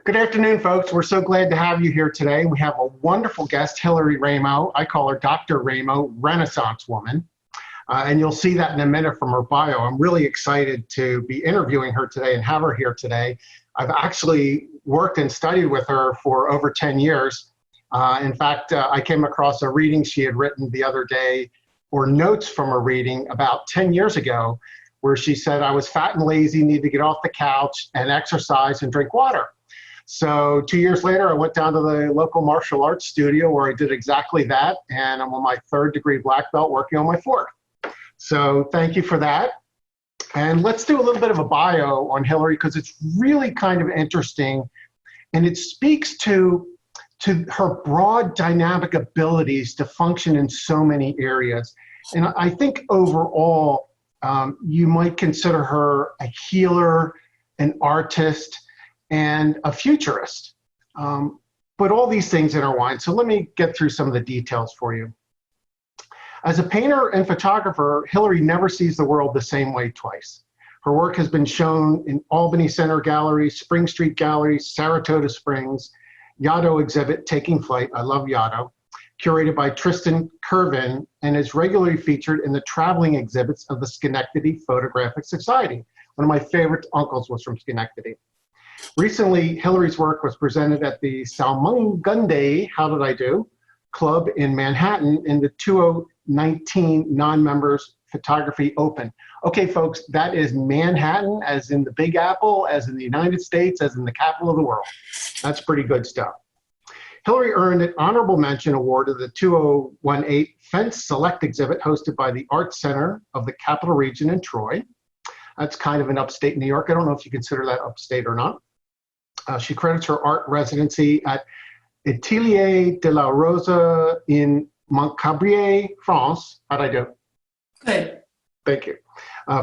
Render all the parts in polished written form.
Good afternoon, folks. We're so glad to have you here today. We have a wonderful guest, Hillary Raimo. I call her Dr. Raimo, Renaissance woman. And you'll see that in a minute from her bio. I'm really excited to be interviewing her today and have her here today. I've actually worked and studied with her for over 10 years. In fact, I came across a reading she had written the other day, or notes from a reading about 10 years ago, where she said, I was fat and lazy, need to get off the couch and exercise and drink water. So 2 years later, I went down to the local martial arts studio where I did exactly that. And I'm on my 3rd degree black belt working on my 4th. So thank you for that. And let's do a little bit of a bio on Hillary because it's really kind of interesting. And it speaks to her broad dynamic abilities to function in so many areas. And I think overall, you might consider her a healer, an artist, and a futurist. But all these things intertwine. So let me get through some of the details for you. As a painter and photographer, Hillary never sees the world the same way twice. Her work has been shown in Albany Center Gallery, Spring Street Gallery, Saratoga Springs, Yaddo exhibit, Taking Flight, I love Yaddo, curated by Tristan Kervin, and is regularly featured in the traveling exhibits of the Schenectady Photographic Society. One of my favorite uncles was from Schenectady. Recently, Hillary's work was presented at the Salmagunde, how did I do, Club in Manhattan in the 2019 non-members photography open. Okay, folks, that is Manhattan, as in the Big Apple, as in the United States, as in the capital of the world. That's pretty good stuff. Hillary earned an honorable mention award of the 2018 Fence Select exhibit hosted by the Art Center of the Capital Region in Troy. That's kind of in upstate New York. I don't know if you consider that upstate or not. She credits her art residency at Atelier de la Rosa in Montcabrier, France. How'd I do? Good. Thank you.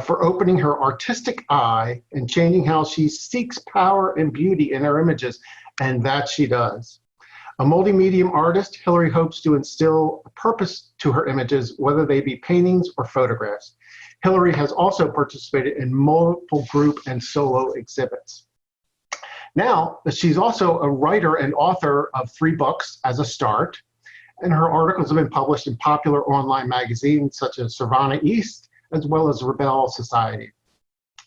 For opening her artistic eye and changing how she seeks power and beauty in her images, and that she does. A multi-medium artist, Hillary hopes to instill a purpose to her images, whether they be paintings or photographs. Hillary has also participated in multiple group and solo exhibits. Now, she's also a writer and author of 3 books as a start, and her articles have been published in popular online magazines such as Savannah East, as well as Rebel Society.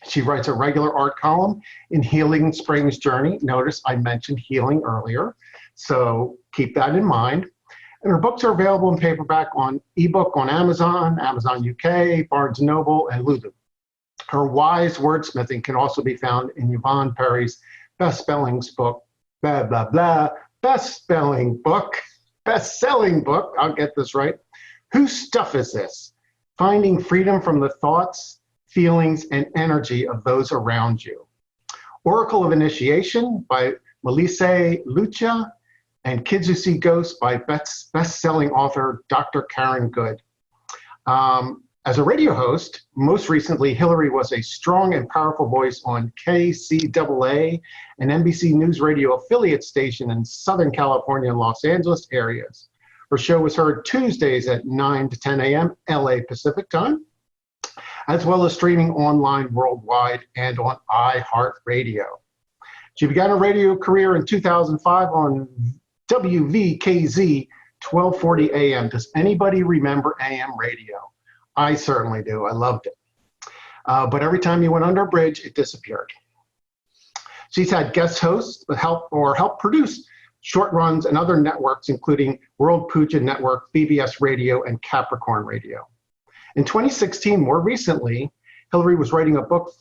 She writes a regular art column in Healing Springs Journey. Notice I mentioned healing earlier, so keep that in mind. And her books are available in paperback on ebook on Amazon, Amazon UK, Barnes & Noble, and Lulu. Her wise wordsmithing can also be found in Yvonne Perry's best-selling book, best-selling book, I'll get this right. Whose stuff is this? Finding freedom from the thoughts, feelings, and energy of those around you. Oracle of Initiation by Melissa Lucia, and Kids Who See Ghosts by best-selling author Dr. Karen Good. As a radio host, most recently, Hillary was a strong and powerful voice on KCAA, an NBC News Radio affiliate station in Southern California and Los Angeles areas. Her show was heard Tuesdays at 9 to 10 a.m. LA Pacific time, as well as streaming online worldwide and on iHeartRadio. She began her radio career in 2005 on WVKZ 1240 AM. Does anybody remember AM radio? I certainly do. I loved it. But every time you went under a bridge, it disappeared. She's had guest hosts help produce short runs and other networks, including World Puja Network, BBS Radio, and Capricorn Radio. In 2016, more recently, Hillary was writing a book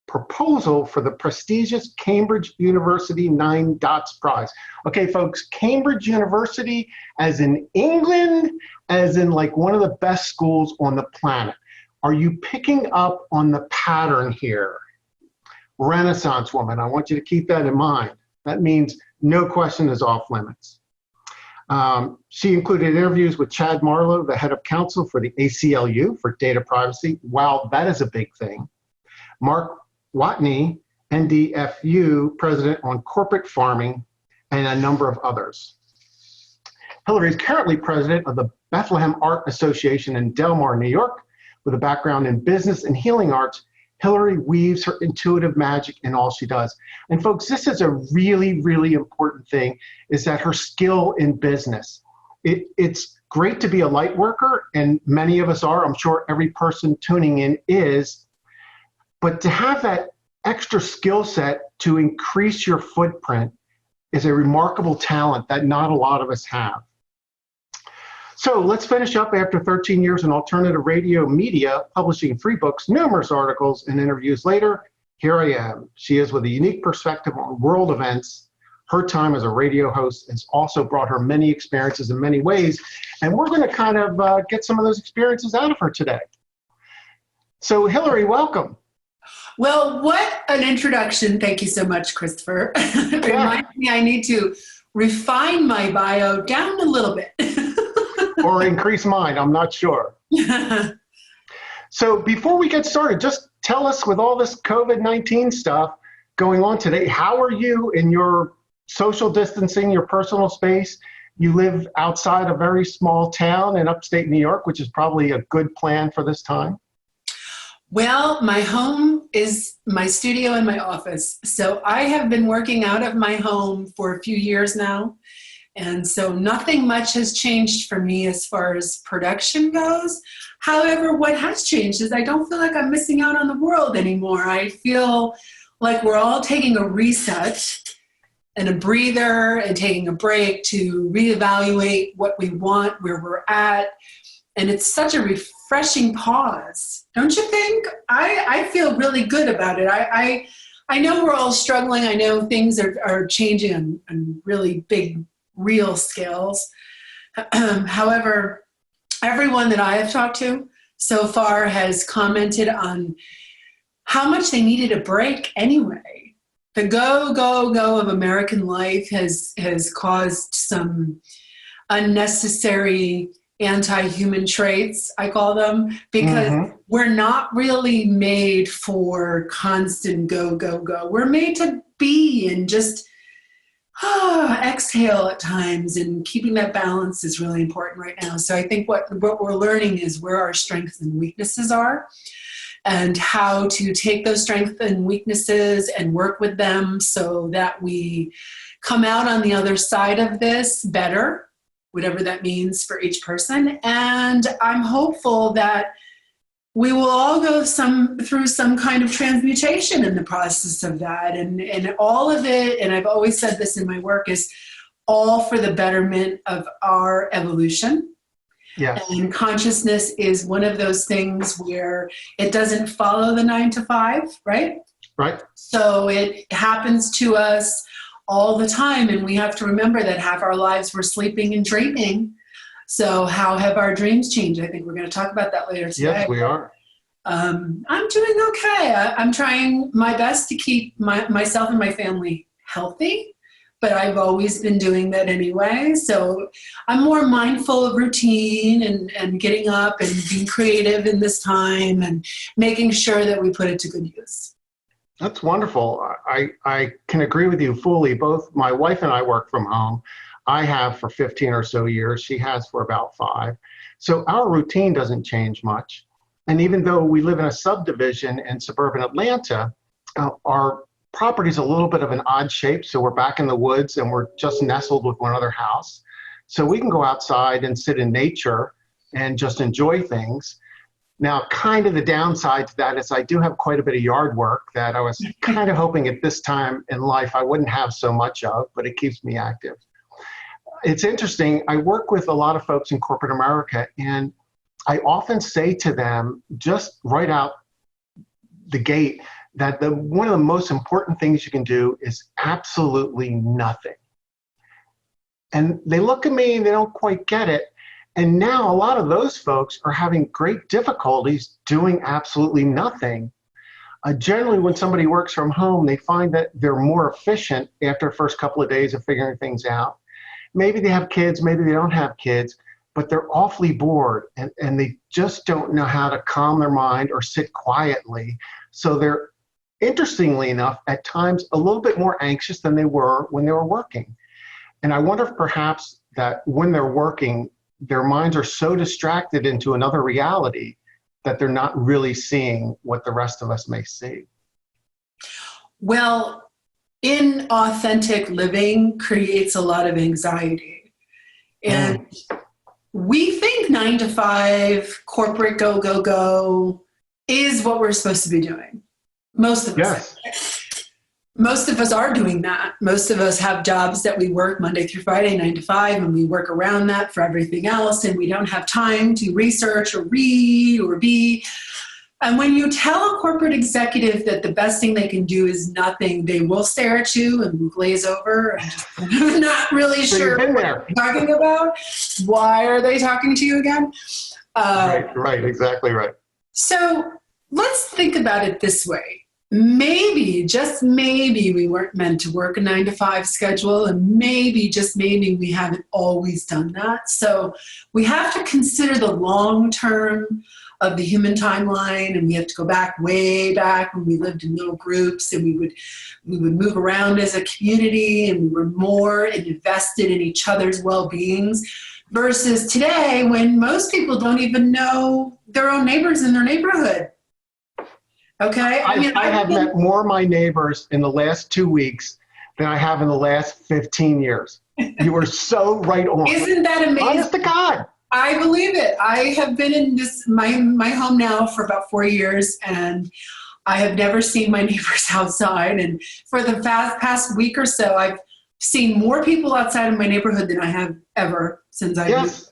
proposal for the prestigious Cambridge University 9 Dots Prize. Okay, folks, Cambridge University, as in England, as in like one of the best schools on the planet. Are you picking up on the pattern here? Renaissance woman, I want you to keep that in mind. That means no question is off limits. She included interviews with Chad Marlowe, the head of counsel for the ACLU for data privacy. Wow, that is a big thing. Mark Watney, NDFU president on corporate farming, and a number of others. Hillary is currently president of the Bethlehem Art Association in Del Mar, New York. With a background in business and healing arts, Hillary weaves her intuitive magic in all she does. And folks, this is a really, really important thing, is that her skill in business. It's great to be a light worker, and many of us are. I'm sure every person tuning in is. But to have that extra skill set to increase your footprint is a remarkable talent that not a lot of us have. So let's finish up. After 13 years in alternative radio media, publishing 3 books, numerous articles, and interviews later, here I am. She is with a unique perspective on world events. Her time as a radio host has also brought her many experiences in many ways, and we're going to kind of get some of those experiences out of her today. So Hillary, welcome. Well, what an introduction. Thank you so much, Christopher. It reminds me I need to refine my bio down a little bit. Or increase mine, I'm not sure. So before we get started, just tell us, with all this COVID-19 stuff going on today, how are you in your social distancing, your personal space? You live outside a very small town in upstate New York, which is probably a good plan for this time. Well, my home is my studio and my office. So I have been working out of my home for a few years now. And so nothing much has changed for me as far as production goes. However, what has changed is I don't feel like I'm missing out on the world anymore. I feel like we're all taking a reset and a breather and taking a break to reevaluate what we want, where we're at. And it's such a refreshing pause. Don't you think? I feel really good about it. I know we're all struggling. I know things are changing on really big, real scales. However, everyone that I have talked to so far has commented on how much they needed a break anyway. The go, go, go of American life has caused some unnecessary anti-human traits, I call them, because we're not really made for constant go, go, go. We're made to be and just exhale at times, and keeping that balance is really important right now. So I think what we're learning is where our strengths and weaknesses are, and how to take those strengths and weaknesses and work with them so that we come out on the other side of this better, whatever that means for each person. And I'm hopeful that we will all go through some kind of transmutation in the process of that. And all of it, and I've always said this in my work, is all for the betterment of our evolution. Yes. And consciousness is one of those things where it doesn't follow the 9 to 5, right? Right. So it happens to us all the time, and we have to remember that half our lives we're sleeping and dreaming. So how have our dreams changed? I think we're going to talk about that later today. Yes, we are. I'm doing okay. I'm trying my best to keep myself and my family healthy, but I've always been doing that anyway. So I'm more mindful of routine and getting up and being creative in this time and making sure that we put it to good use. That's wonderful. I can agree with you fully. Both my wife and I work from home. I have for 15 or so years. She has for about 5. So our routine doesn't change much. And even though we live in a subdivision in suburban Atlanta, our property's a little bit of an odd shape. So we're back in the woods and we're just nestled with one other house. So we can go outside and sit in nature and just enjoy things. Now, kind of the downside to that is I do have quite a bit of yard work that I was kind of hoping at this time in life I wouldn't have so much of, but it keeps me active. It's interesting. I work with a lot of folks in corporate America, and I often say to them, just right out the gate, that one of the most important things you can do is absolutely nothing. And they look at me and they don't quite get it. And now a lot of those folks are having great difficulties doing absolutely nothing. Generally, when somebody works from home, they find that they're more efficient after the first couple of days of figuring things out. Maybe they have kids, maybe they don't have kids, but they're awfully bored and they just don't know how to calm their mind or sit quietly. So they're, interestingly enough, at times a little bit more anxious than they were when they were working. And I wonder if perhaps that when they're working, their minds are so distracted into another reality that they're not really seeing what the rest of us may see? Well, inauthentic living creates a lot of anxiety. And we think 9 to 5, corporate go, go, go is what we're supposed to be doing. Most of us. Yes. Most of us are doing that. Most of us have jobs that we work Monday through Friday, 9 to 5, and we work around that for everything else, and we don't have time to research or read or be. And when you tell a corporate executive that the best thing they can do is nothing, they will stare at you and glaze over and just not really sure what they're talking about. Why are they talking to you again? Right, exactly right. So let's think about it this way. Maybe, just maybe, we weren't meant to work a 9 to 5 schedule, and maybe, just maybe, we haven't always done that. So we have to consider the long term of the human timeline, and we have to go back, way back, when we lived in little groups, and we would move around as a community, and we were more invested in each other's well-beings, versus today, when most people don't even know their own neighbors in their neighborhood. Okay? I have met more of my neighbors in the last 2 weeks than I have in the last 15 years. You were so right on. Isn't that amazing? Honest to God. I believe it. I have been in my home now for about 4 years, and I have never seen my neighbors outside. And for the past week or so, I've seen more people outside of my neighborhood than I have ever since I moved.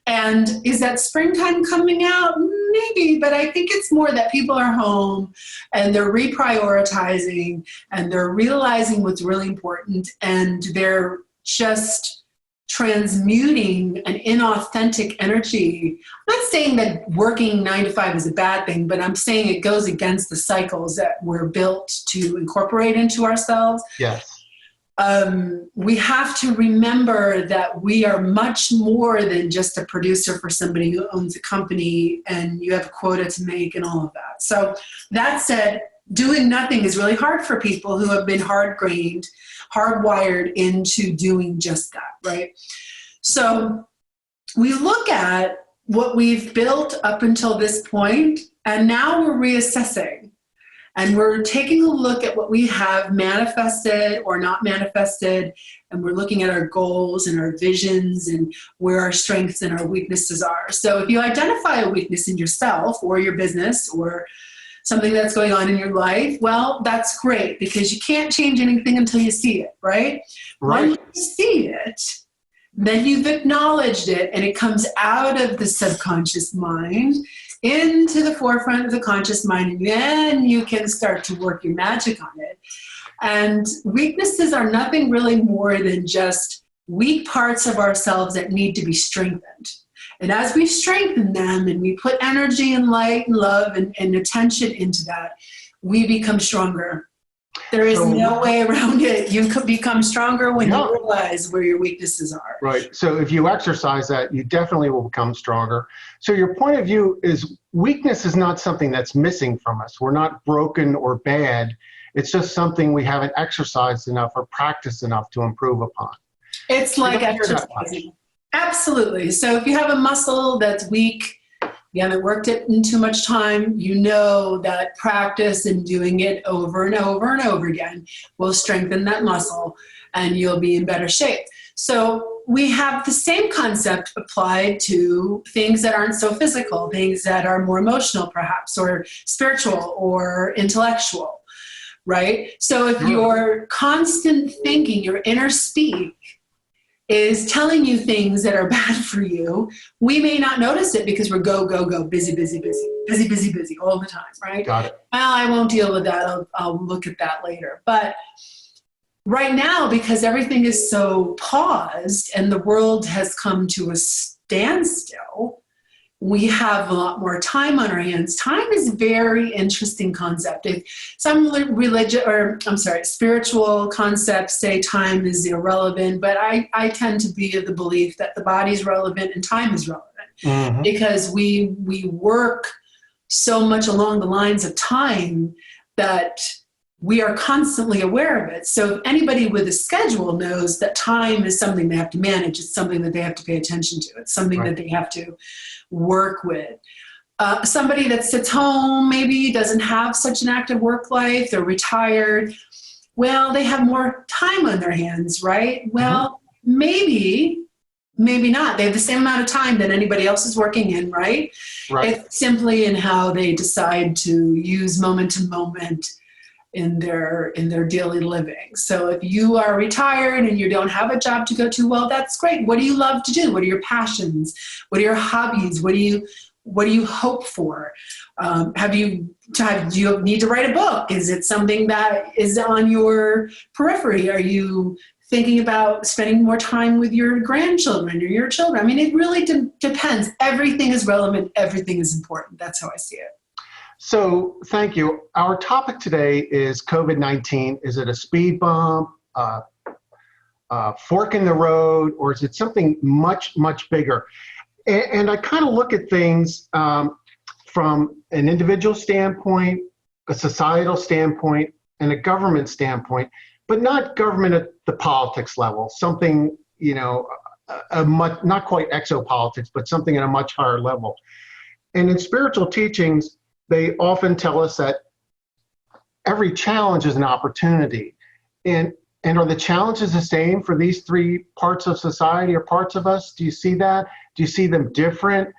And is that springtime coming out? Maybe, but I think it's more that people are home and they're reprioritizing and they're realizing what's really important, and they're just transmuting an inauthentic energy. I'm not saying that working 9 to 5 is a bad thing, but I'm saying it goes against the cycles that we're built to incorporate into ourselves. Yes. We have to remember that we are much more than just a producer for somebody who owns a company and you have a quota to make and all of that. So that said, doing nothing is really hard for people who have been hardwired into doing just that, right? So we look at what we've built up until this point, and now we're reassessing. And we're taking a look at what we have manifested or not manifested, and we're looking at our goals and our visions and where our strengths and our weaknesses are. So if you identify a weakness in yourself or your business or something that's going on in your life, well, that's great, because you can't change anything until you see it, right? When you see it, then you've acknowledged it, and it comes out of the subconscious mind into the forefront of the conscious mind, and then you can start to work your magic on it. And weaknesses are nothing really more than just weak parts of ourselves that need to be strengthened. And as we strengthen them and we put energy and light and love and attention into that, we become stronger. There is no way around it. You could become stronger when you realize where your weaknesses are. Right. So if you exercise that, you definitely will become stronger. So your point of view is weakness is not something that's missing from us. We're not broken or bad. It's just something we haven't exercised enough or practiced enough to improve upon. It's like exercising. Absolutely. So if you have a muscle that's weak, you haven't worked it in too much time, you know that practice and doing it over and over and over again will strengthen that muscle and you'll be in better shape. So we have the same concept applied to things that aren't so physical, things that are more emotional perhaps, or spiritual or intellectual, right? So if your constant thinking, your inner speak, is telling you things that are bad for you, we may not notice it because we're go, go, go, busy, busy, busy, busy, busy, busy all the time, right? Got it. Well, I won't deal with that. I'll look at that later. But right now, because everything is so paused and the world has come to a standstill, we have a lot more time on our hands. Time is a very interesting concept. If some spiritual concepts say time is irrelevant, but I tend to be of the belief that the body's relevant and time is relevant, because we work so much along the lines of time that we are constantly aware of it. So if anybody with a schedule knows that time is something they have to manage, it's something that they have to pay attention to, it's something that they have to work with. Somebody that sits home, maybe doesn't have such an active work life, they're retired. Well, they have more time on their hands, right? Well, maybe not. They have the same amount of time that anybody else is working in, right? It's simply in how they decide to use moment to moment in their daily living. So if you are retired and you don't have a job to go to, well, that's great. What do you love to do? What are your passions? What are your hobbies? What do you hope for? Do you need to write a book? Is it something that is on your periphery? Are you thinking about spending more time with your grandchildren or your children? I mean, it really depends. Everything is relevant. Everything is important. That's how I see it. So thank you. Our topic today is COVID-19. Is it a speed bump, fork in the road, or is it something much, much bigger? And I kind of look at things from an individual standpoint, a societal standpoint, and a government standpoint, but not government at the politics level, something, not quite exopolitics, but something at a much higher level. And in spiritual teachings, they often tell us that every challenge is an opportunity. And are the challenges the same for these three parts of society or parts of us? Do you see that? Do you see them different?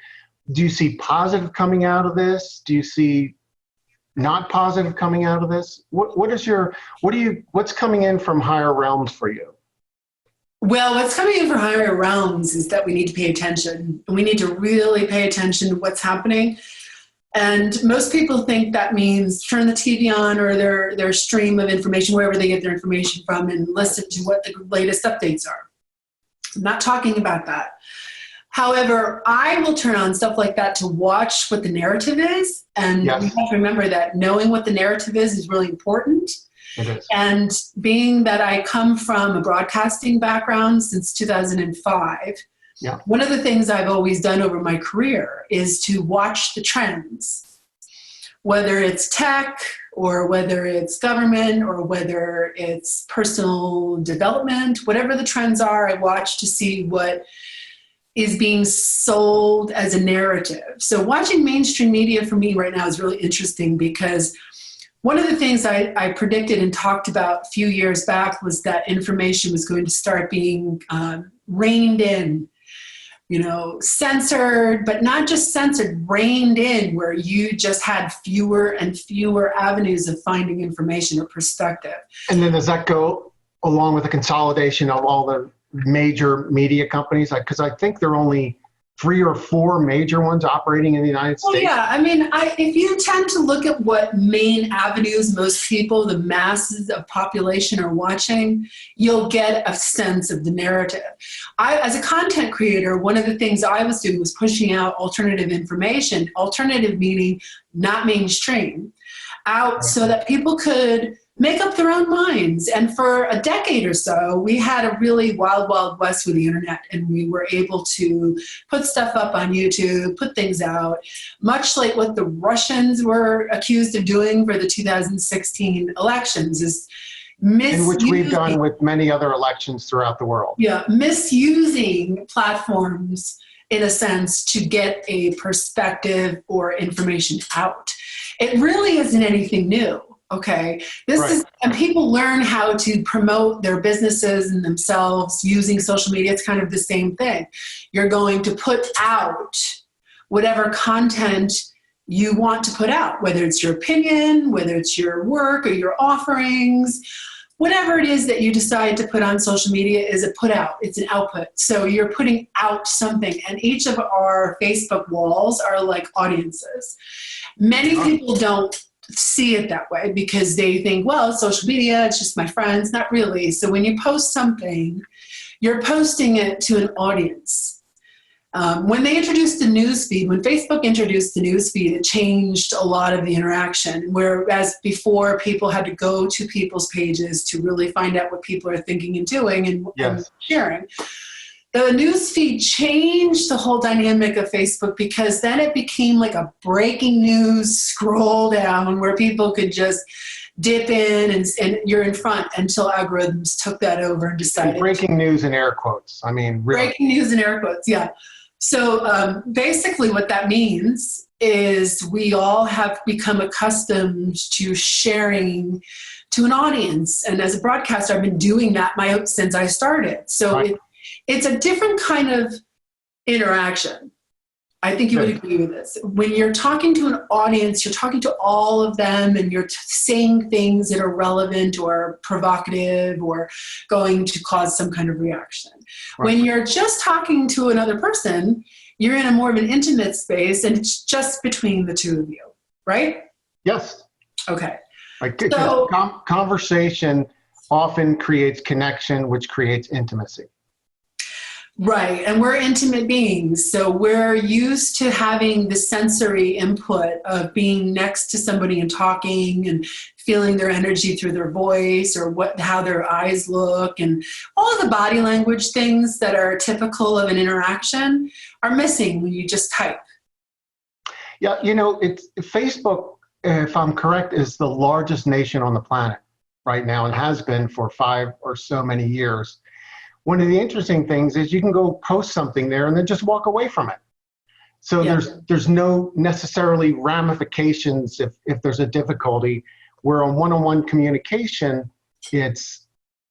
Do you see positive coming out of this? Do you see not positive coming out of this? What's coming in from higher realms for you? Well, what's coming in from higher realms is that we need to pay attention. We need to really pay attention to what's happening. And most people think that means turn the TV on or their stream of information, wherever they get their information from, and listen to what the latest updates are. I'm not talking about that. However, I will turn on stuff like that to watch what the narrative is. And we have to remember that knowing what the narrative is really important. It is. And being that I come from a broadcasting background since 2005, one of the things I've always done over my career is to watch the trends, whether it's tech or whether it's government or whether it's personal development, whatever the trends are, I watch to see what is being sold as a narrative. So watching mainstream media for me right now is really interesting because one of the things I predicted and talked about a few years back was that information was going to start being reined in, censored, but not just censored, reined in, where you just had fewer and fewer avenues of finding information or perspective. And then does that go along with the consolidation of all the major media companies? Because I think there are only 3 or 4 major ones operating in the United States. Well, yeah, I mean, if you tend to look at what main avenues most people, the masses of population are watching, you'll get a sense of the narrative. As a content creator, one of the things I was doing was pushing out alternative information, alternative meaning not mainstream, out so that people could make up their own minds. And for a decade or so, we had a really wild, wild west with the internet, and we were able to put stuff up on YouTube, put things out, much like what the Russians were accused of doing for the 2016 elections, is in which we've done with many other elections throughout the world. Yeah, misusing platforms in a sense to get a perspective or information out. It really isn't anything new. Okay, and people learn how to promote their businesses and themselves using social media. It's kind of the same thing. You're going to put out whatever content you want to put out, whether it's your opinion, whether it's your work or your offerings, whatever it is that you decide to put on social media is a put out. It's an output. So you're putting out something, and each of our Facebook walls are like audiences. Many people don't see it that way because they think, well, it's social media, it's just my friends. Not really. So when you post something, you're posting it to an audience. When they introduced the newsfeed, when Facebook introduced the newsfeed, it changed a lot of the interaction. Whereas before, people had to go to people's pages to really find out what people are thinking and doing and sharing. The newsfeed changed the whole dynamic of Facebook because then it became like a breaking news scroll down where people could just dip in and you're in front until algorithms took that over and decided. And breaking news in air quotes. I mean, really. Breaking news in air quotes, yeah. So basically what that means is we all have become accustomed to sharing to an audience. And as a broadcaster, I've been doing that since I started. So Right. it's a different kind of interaction. I think you would agree with this. When you're talking to an audience, you're talking to all of them and you're saying things that are relevant or provocative or going to cause some kind of reaction. Right. When you're just talking to another person, you're in a more of an intimate space and it's just between the two of you, right? Yes. Okay. Like So, conversation often creates connection, which creates intimacy. right, and we're intimate beings, so we're used to having the sensory input of being next to somebody and talking and feeling their energy through their voice or how their eyes look, and all of the body language things that are typical of an interaction are missing when you just type. Yeah, it's Facebook, if I'm correct, is the largest nation on the planet right now and has been for 5 or so many years. One of the interesting things is you can go post something there and then just walk away from it. So Yeah. there's no necessarily ramifications if there's a difficulty, where on one-on-one communication, it's,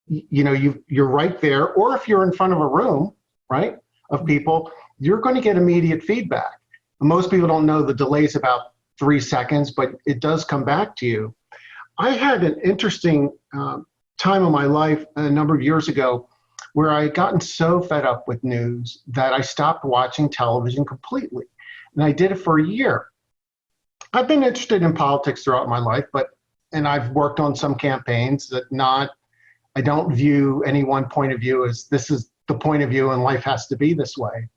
you're right there, or if you're in front of a room, right, of people, you're going to get immediate feedback. Most people don't know the delay's about 3 seconds, but it does come back to you. I had an interesting time in my life a number of years ago where I had gotten so fed up with news that I stopped watching television completely. And I did it for a year. I've been interested in politics throughout my life, and I've worked on some campaigns I don't view any one point of view as this is the point of view and life has to be this way.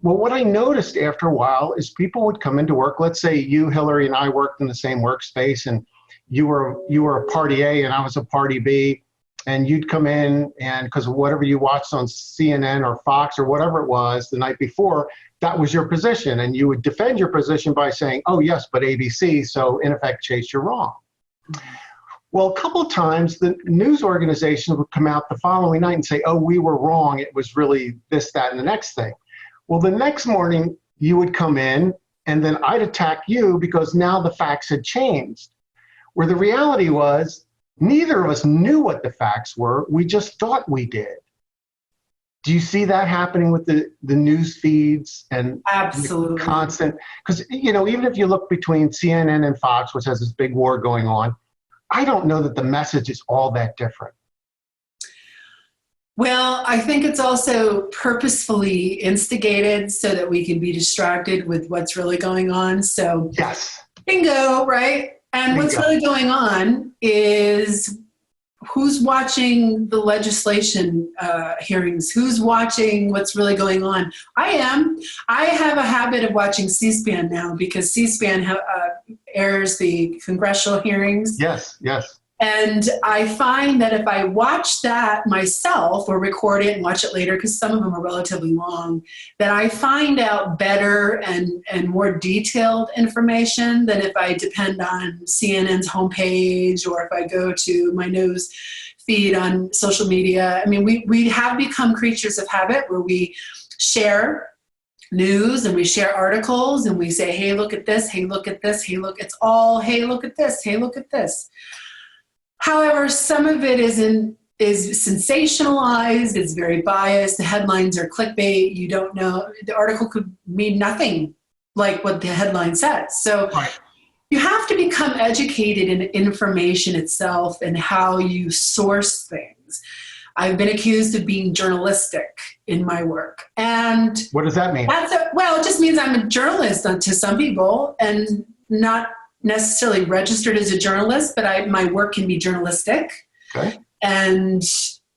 Well, what I noticed after a while is people would come into work. Let's say you, Hillary, and I worked in the same workspace, and you were a party A and I was a party B. And you'd come in, and because of whatever you watched on CNN or Fox or whatever it was the night before, that was your position. And you would defend your position by saying, oh, yes, but ABC. So in effect, Chase, you're wrong. Well, a couple of times the news organizations would come out the following night and say, oh, we were wrong. It was really this, that, and the next thing. Well, the next morning you would come in and then I'd attack you because now the facts had changed. Where the reality was, neither of us knew what the facts were. We just thought we did. Do you see that happening with the news feeds and Absolutely constant? Because, even if you look between CNN and Fox, which has this big war going on, I don't know that the message is all that different. Well, I think it's also purposefully instigated so that we can be distracted with what's really going on. So, yes, bingo, right? And what's really going on is who's watching the legislation hearings? Who's watching what's really going on? I am. I have a habit of watching C-SPAN now because C-SPAN airs the congressional hearings. Yes, yes. And I find that if I watch that myself or record it and watch it later, because some of them are relatively long, that I find out better and more detailed information than if I depend on CNN's homepage or if I go to my news feed on social media. I mean, we have become creatures of habit where we share news and we share articles and we say, hey, look at this, hey, look at this, hey, look, it's all, hey, look at this, hey, look at this. However, some of it is sensationalized, it's very biased, the headlines are clickbait, you don't know, the article could mean nothing like what the headline says. So you have to become educated in information itself and how you source things. I've been accused of being journalistic in my work. And what does that mean? Well, it just means I'm a journalist to some people and not necessarily registered as a journalist, but my work can be journalistic. Okay. And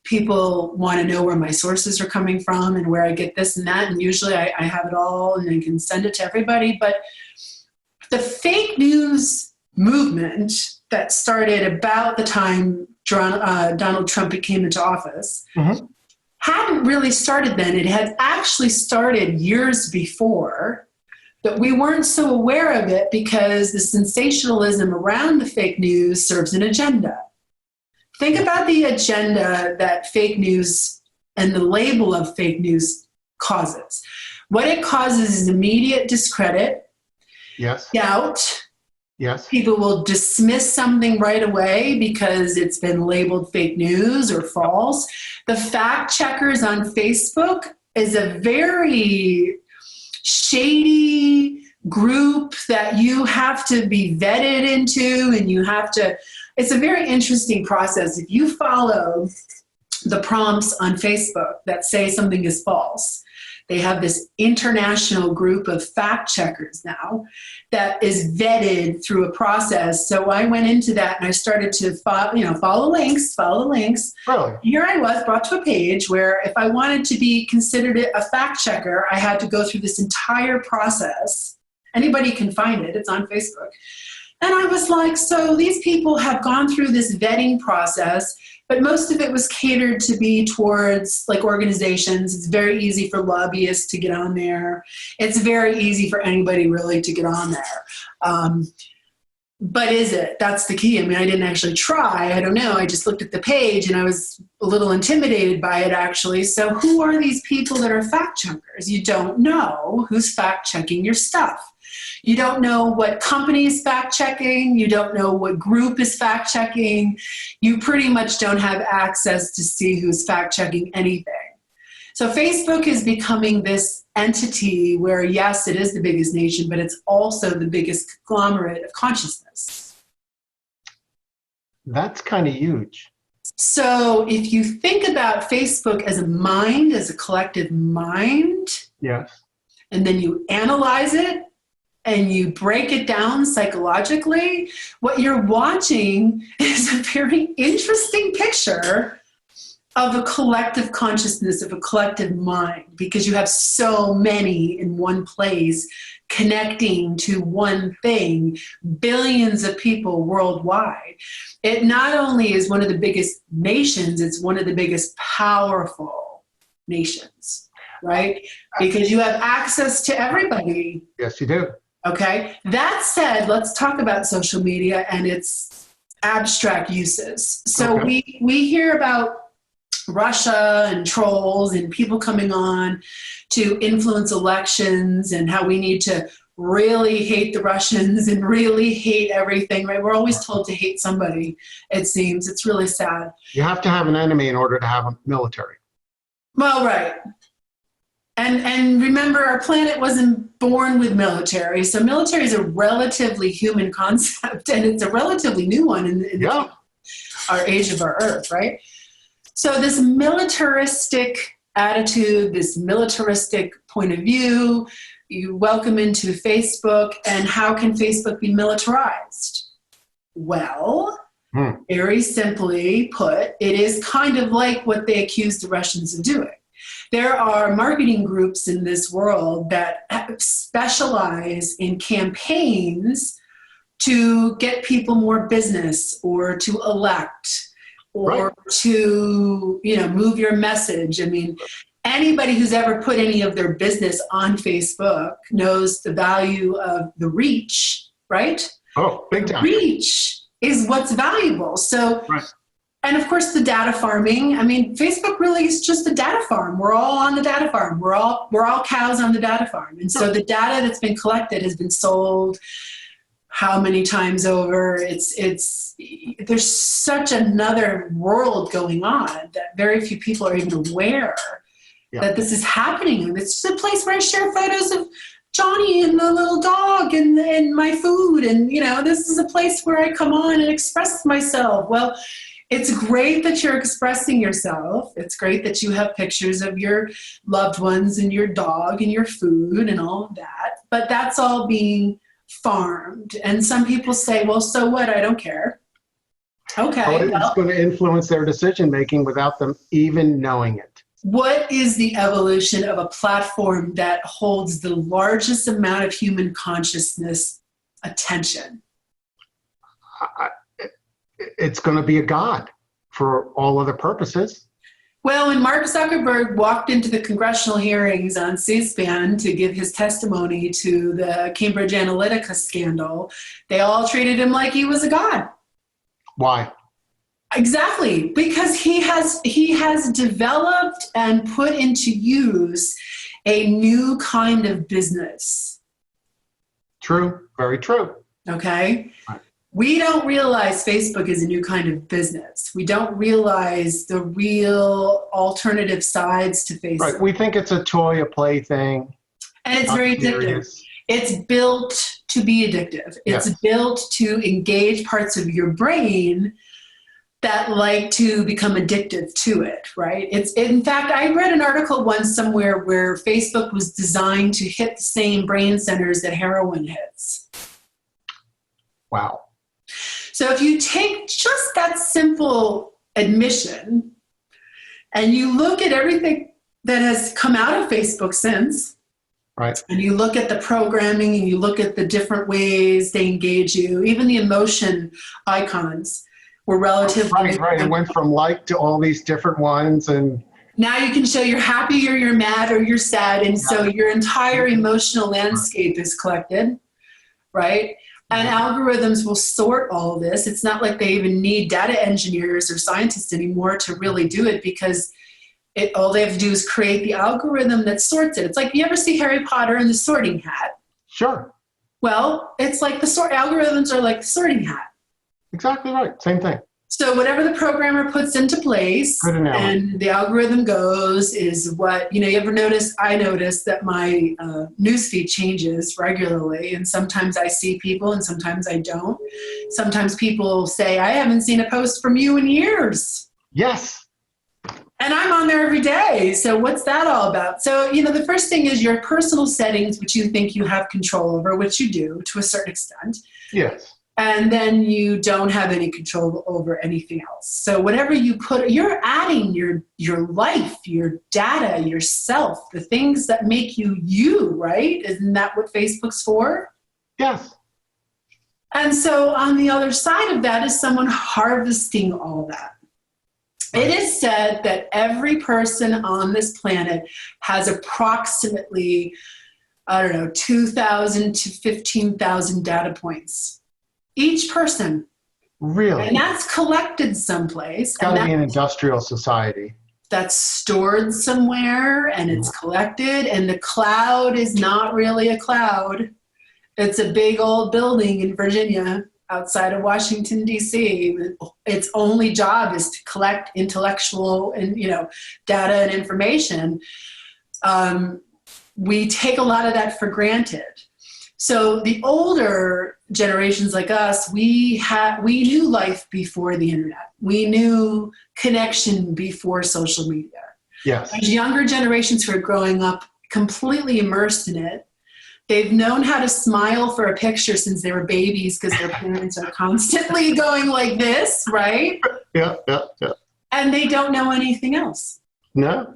people want to know where my sources are coming from and where I get this and that. And usually I have it all and I can send it to everybody. But the fake news movement that started about the time Donald Trump came into office hadn't really started then. It had actually started years before. But we weren't so aware of it because the sensationalism around the fake news serves an agenda. Think about the agenda that fake news and the label of fake news causes. What it causes is immediate discredit. Yes. doubt. Yes. People will dismiss something right away because it's been labeled fake news or false. The fact checkers on Facebook is a very shady group that you have to be vetted into, and it's a very interesting process. If you follow the prompts on Facebook that say something is false, they have this international group of fact checkers now that is vetted through a process. So I went into that and I started to follow links. Really? Here I was brought to a page where if I wanted to be considered a fact checker, I had to go through this entire process. Anybody can find it. It's on Facebook. And I was like, so these people have gone through this vetting process, but most of it was catered to be towards like organizations. It's very easy for lobbyists to get on there. It's very easy for anybody really to get on there. But is it? That's the key. I mean, I didn't actually try. I don't know. I just looked at the page and I was a little intimidated by it actually. So who are these people that are fact checkers? You don't know who's fact checking your stuff. You don't know what company is fact checking. You don't know what group is fact checking. You pretty much don't have access to see who's fact checking anything. So Facebook is becoming this entity where, yes, it is the biggest nation, but it's also the biggest conglomerate of consciousness. That's kind of huge. So if you think about Facebook as a mind, as a collective mind, yes, and then you analyze it, and you break it down psychologically, what you're watching is a very interesting picture of a collective consciousness, of a collective mind, because you have so many in one place connecting to one thing, billions of people worldwide. It not only is one of the biggest nations, it's one of the biggest powerful nations, right? Because you have access to everybody. Yes, you do. Okay. That said, let's talk about social media and its abstract uses. So we hear about Russia and trolls and people coming on to influence elections and how we need to really hate the Russians and really hate everything, right? We're always told to hate somebody, it seems. It's really sad. You have to have an enemy in order to have a military. Well, right. And remember, our planet wasn't born with military. So military is a relatively human concept, and it's a relatively new one in our age of our Earth, right? So this militaristic attitude, this militaristic point of view, you welcome into Facebook, and how can Facebook be militarized? Well, very simply put, it is kind of like what they accused the Russians of doing. There are marketing groups in this world that specialize in campaigns to get people more business or to elect or to, move your message. I mean, anybody who's ever put any of their business on Facebook knows the value of the reach, right? Oh, big time. Reach is what's valuable. So, and of course the data farming. I mean, Facebook really is just a data farm. We're all on the data farm. We're all cows on the data farm. And so the data that's been collected has been sold how many times over. There's such another world going on that very few people are even aware that this is happening. And it's a place where I share photos of Johnny and the little dog and my food. And, this is a place where I come on and express myself. Well, it's great that you're expressing yourself. It's great that you have pictures of your loved ones and your dog and your food and all of that. But that's all being farmed. And some people say, well, so what? I don't care. Okay. It's going to influence their decision making without them even knowing it. What is the evolution of a platform that holds the largest amount of human consciousness attention? It's going to be a god for all other purposes. Well, when Mark Zuckerberg walked into the congressional hearings on C-SPAN to give his testimony to the Cambridge Analytica scandal, they all treated him like he was a god. Why? Exactly, because he has developed and put into use a new kind of business. True. Very true. Okay? Right. We don't realize Facebook is a new kind of business. We don't realize the real alternative sides to Facebook. Right. We think it's a toy, a plaything. And it's very addictive. It's built to be addictive. It's built to engage parts of your brain that like to become addictive to it, right? In fact, I read an article once somewhere where Facebook was designed to hit the same brain centers that heroin hits. Wow. So if you take just that simple admission and you look at everything that has come out of Facebook since, right, and you look at the programming and you look at the different ways they engage you, even the emotion icons were relatively... Right. It went from like to all these different ones, and now you can show you're happy or you're mad or you're sad, and so your entire emotional landscape is collected, right? And algorithms will sort all this. It's not like they even need data engineers or scientists anymore to really do it, because all they have to do is create the algorithm that sorts it. It's like, you ever see Harry Potter and the sorting hat? Sure. Well, it's like algorithms are like the sorting hat. Exactly right. Same thing. So whatever the programmer puts into place and the algorithm goes is what, you ever notice, I notice that my newsfeed changes regularly, and sometimes I see people and sometimes I don't. Sometimes people say, I haven't seen a post from you in years. Yes. And I'm on there every day. So what's that all about? So, the first thing is your personal settings, which you think you have control over, which you do to a certain extent. Yes. And then you don't have any control over anything else. So whatever you put, you're adding your life, your data, yourself, the things that make you, right? Isn't that what Facebook's for? Yes. And so on the other side of that is someone harvesting all that. It is said that every person on this planet has approximately, 2,000 to 15,000 data points. Each person. Really? And that's collected someplace. It's got to be an industrial society. That's stored somewhere, and it's collected, and the cloud is not really a cloud. It's a big old building in Virginia outside of Washington, D.C. Its only job is to collect intellectual and, data and information. We take a lot of that for granted. So the older generations like us, we knew life before the internet. We knew connection before social media. Yes. There's younger generations who are growing up completely immersed in it. They've known how to smile for a picture since they were babies, because their parents are constantly going like this, right? Yeah. And they don't know anything else. No.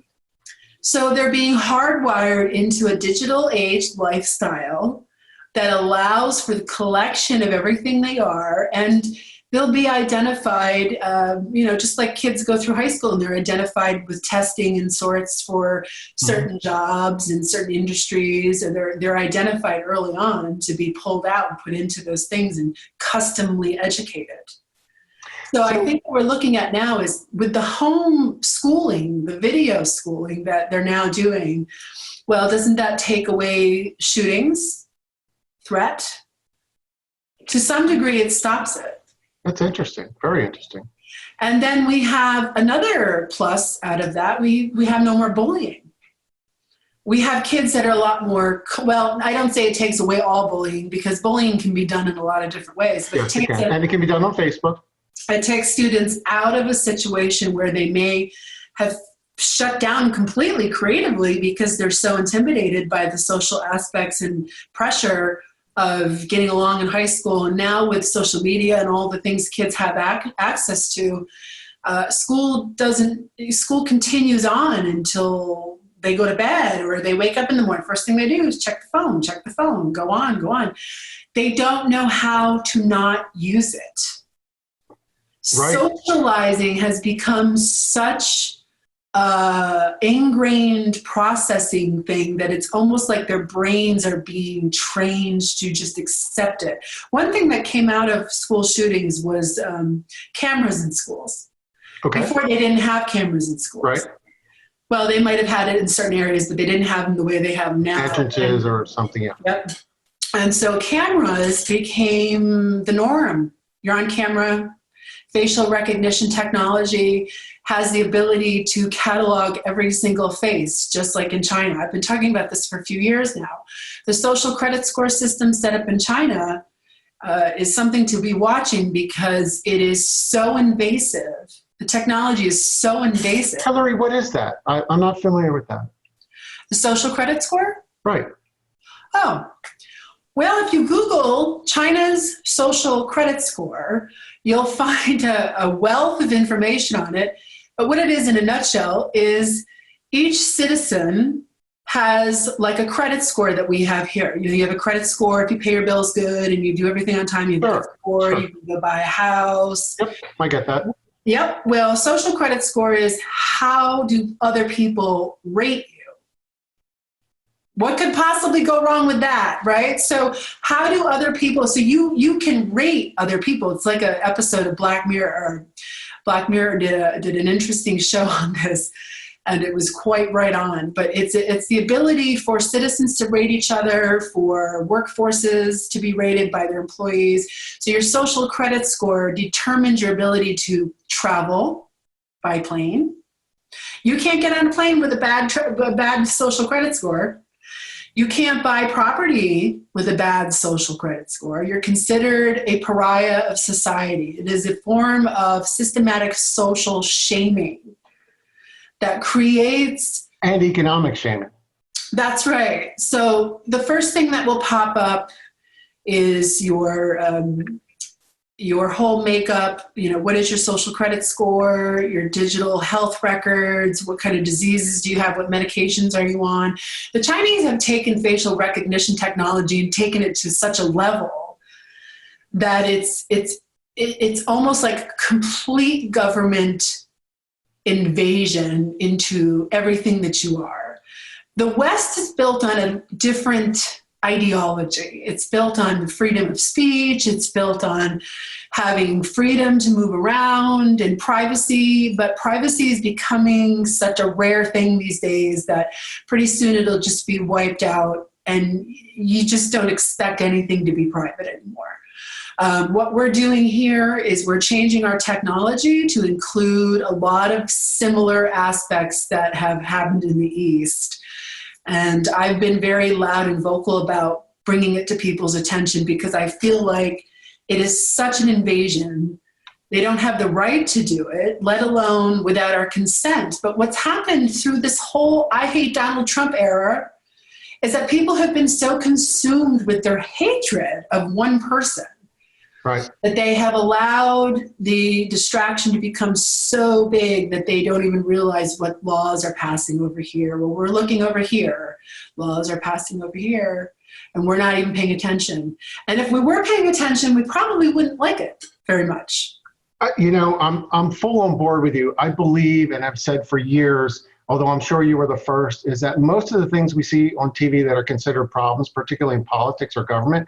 So they're being hardwired into a digital age lifestyle that allows for the collection of everything they are, and they'll be identified, just like kids go through high school and they're identified with testing and sorts for certain jobs and certain industries, and they're identified early on to be pulled out and put into those things and customly educated. So I think what we're looking at now is with the home schooling, the video schooling that they're now doing, well, doesn't that take away shootings? Threat? To some degree, it stops it. That's interesting. Very interesting. And then we have another plus out of that. We have no more bullying. We have kids that are a lot more, well, I don't say it takes away all bullying, because bullying can be done in a lot of different ways. But yes, it can. And it can be done on Facebook. It takes students out of a situation where they may have shut down completely creatively because they're so intimidated by the social aspects and pressure of getting along in high school. And now with social media and all the things kids have access to, school continues on until they go to bed or they wake up in the morning. First thing they do is check the phone, go on. They don't know how to not use it. Right. Socializing has become such ingrained processing thing that it's almost like their brains are being trained to just accept it. One thing that came out of school shootings was cameras in schools. Okay. Before, they didn't have cameras in schools. Right. Well, they might have had it in certain areas, but they didn't have them the way they have them now. Entrances or something, yeah. Yep. And so cameras became the norm. You're on camera. Facial recognition technology has the ability to catalog every single face, just like in China. I've been talking about this for a few years now. The social credit score system set up in China is something to be watching because it is so invasive. The technology is so invasive. Hillary, what is that? I'm not familiar with that. The social credit score? Right. Oh, well, if you Google China's social credit score, you'll find a wealth of information on it. But what it is in a nutshell is each citizen has like a credit score that we have here. You have a credit score if you pay your bills good and you do everything on time, you have a score, you can go buy a house. Yep, I get that. Yep. Well, social credit score is how do other people rate you? What could possibly go wrong with that, right? So how do other people, so you can rate other people. It's like an episode of Black Mirror. Black Mirror did an interesting show on this, and it was quite right on. But it's the ability for citizens to rate each other, for workforces to be rated by their employees. So your social credit score determines your ability to travel by plane. You can't get on a plane with a bad social credit score. You can't buy property with a bad social credit score. You're considered a pariah of society. It is a form of systematic social shaming that creates... And economic shaming. That's right. So the first thing that will pop up is your whole makeup, what is your social credit score, your digital health records, what kind of diseases do you have, what medications are you on. The Chinese have taken facial recognition technology and taken it to such a level that it's almost like complete government invasion into everything that you are. The West is built on a different ideology. It's built on freedom of speech. It's built on having freedom to move around and privacy, but privacy is becoming such a rare thing these days that pretty soon it'll just be wiped out and you just don't expect anything to be private anymore. What we're doing here is we're changing our technology to include a lot of similar aspects that have happened in the East. And I've been very loud and vocal about bringing it to people's attention because I feel like it is such an invasion. They don't have the right to do it, let alone without our consent. But what's happened through this whole I hate Donald Trump era is that people have been so consumed with their hatred of one person. Right. That they have allowed the distraction to become so big that they don't even realize what laws are passing over here. Well, we're looking over here. Laws are passing over here, and we're not even paying attention. And if we were paying attention, we probably wouldn't like it very much. I'm full on board with you. I believe, and I've said for years, although I'm sure you were the first, is that most of the things we see on TV that are considered problems, particularly in politics or government,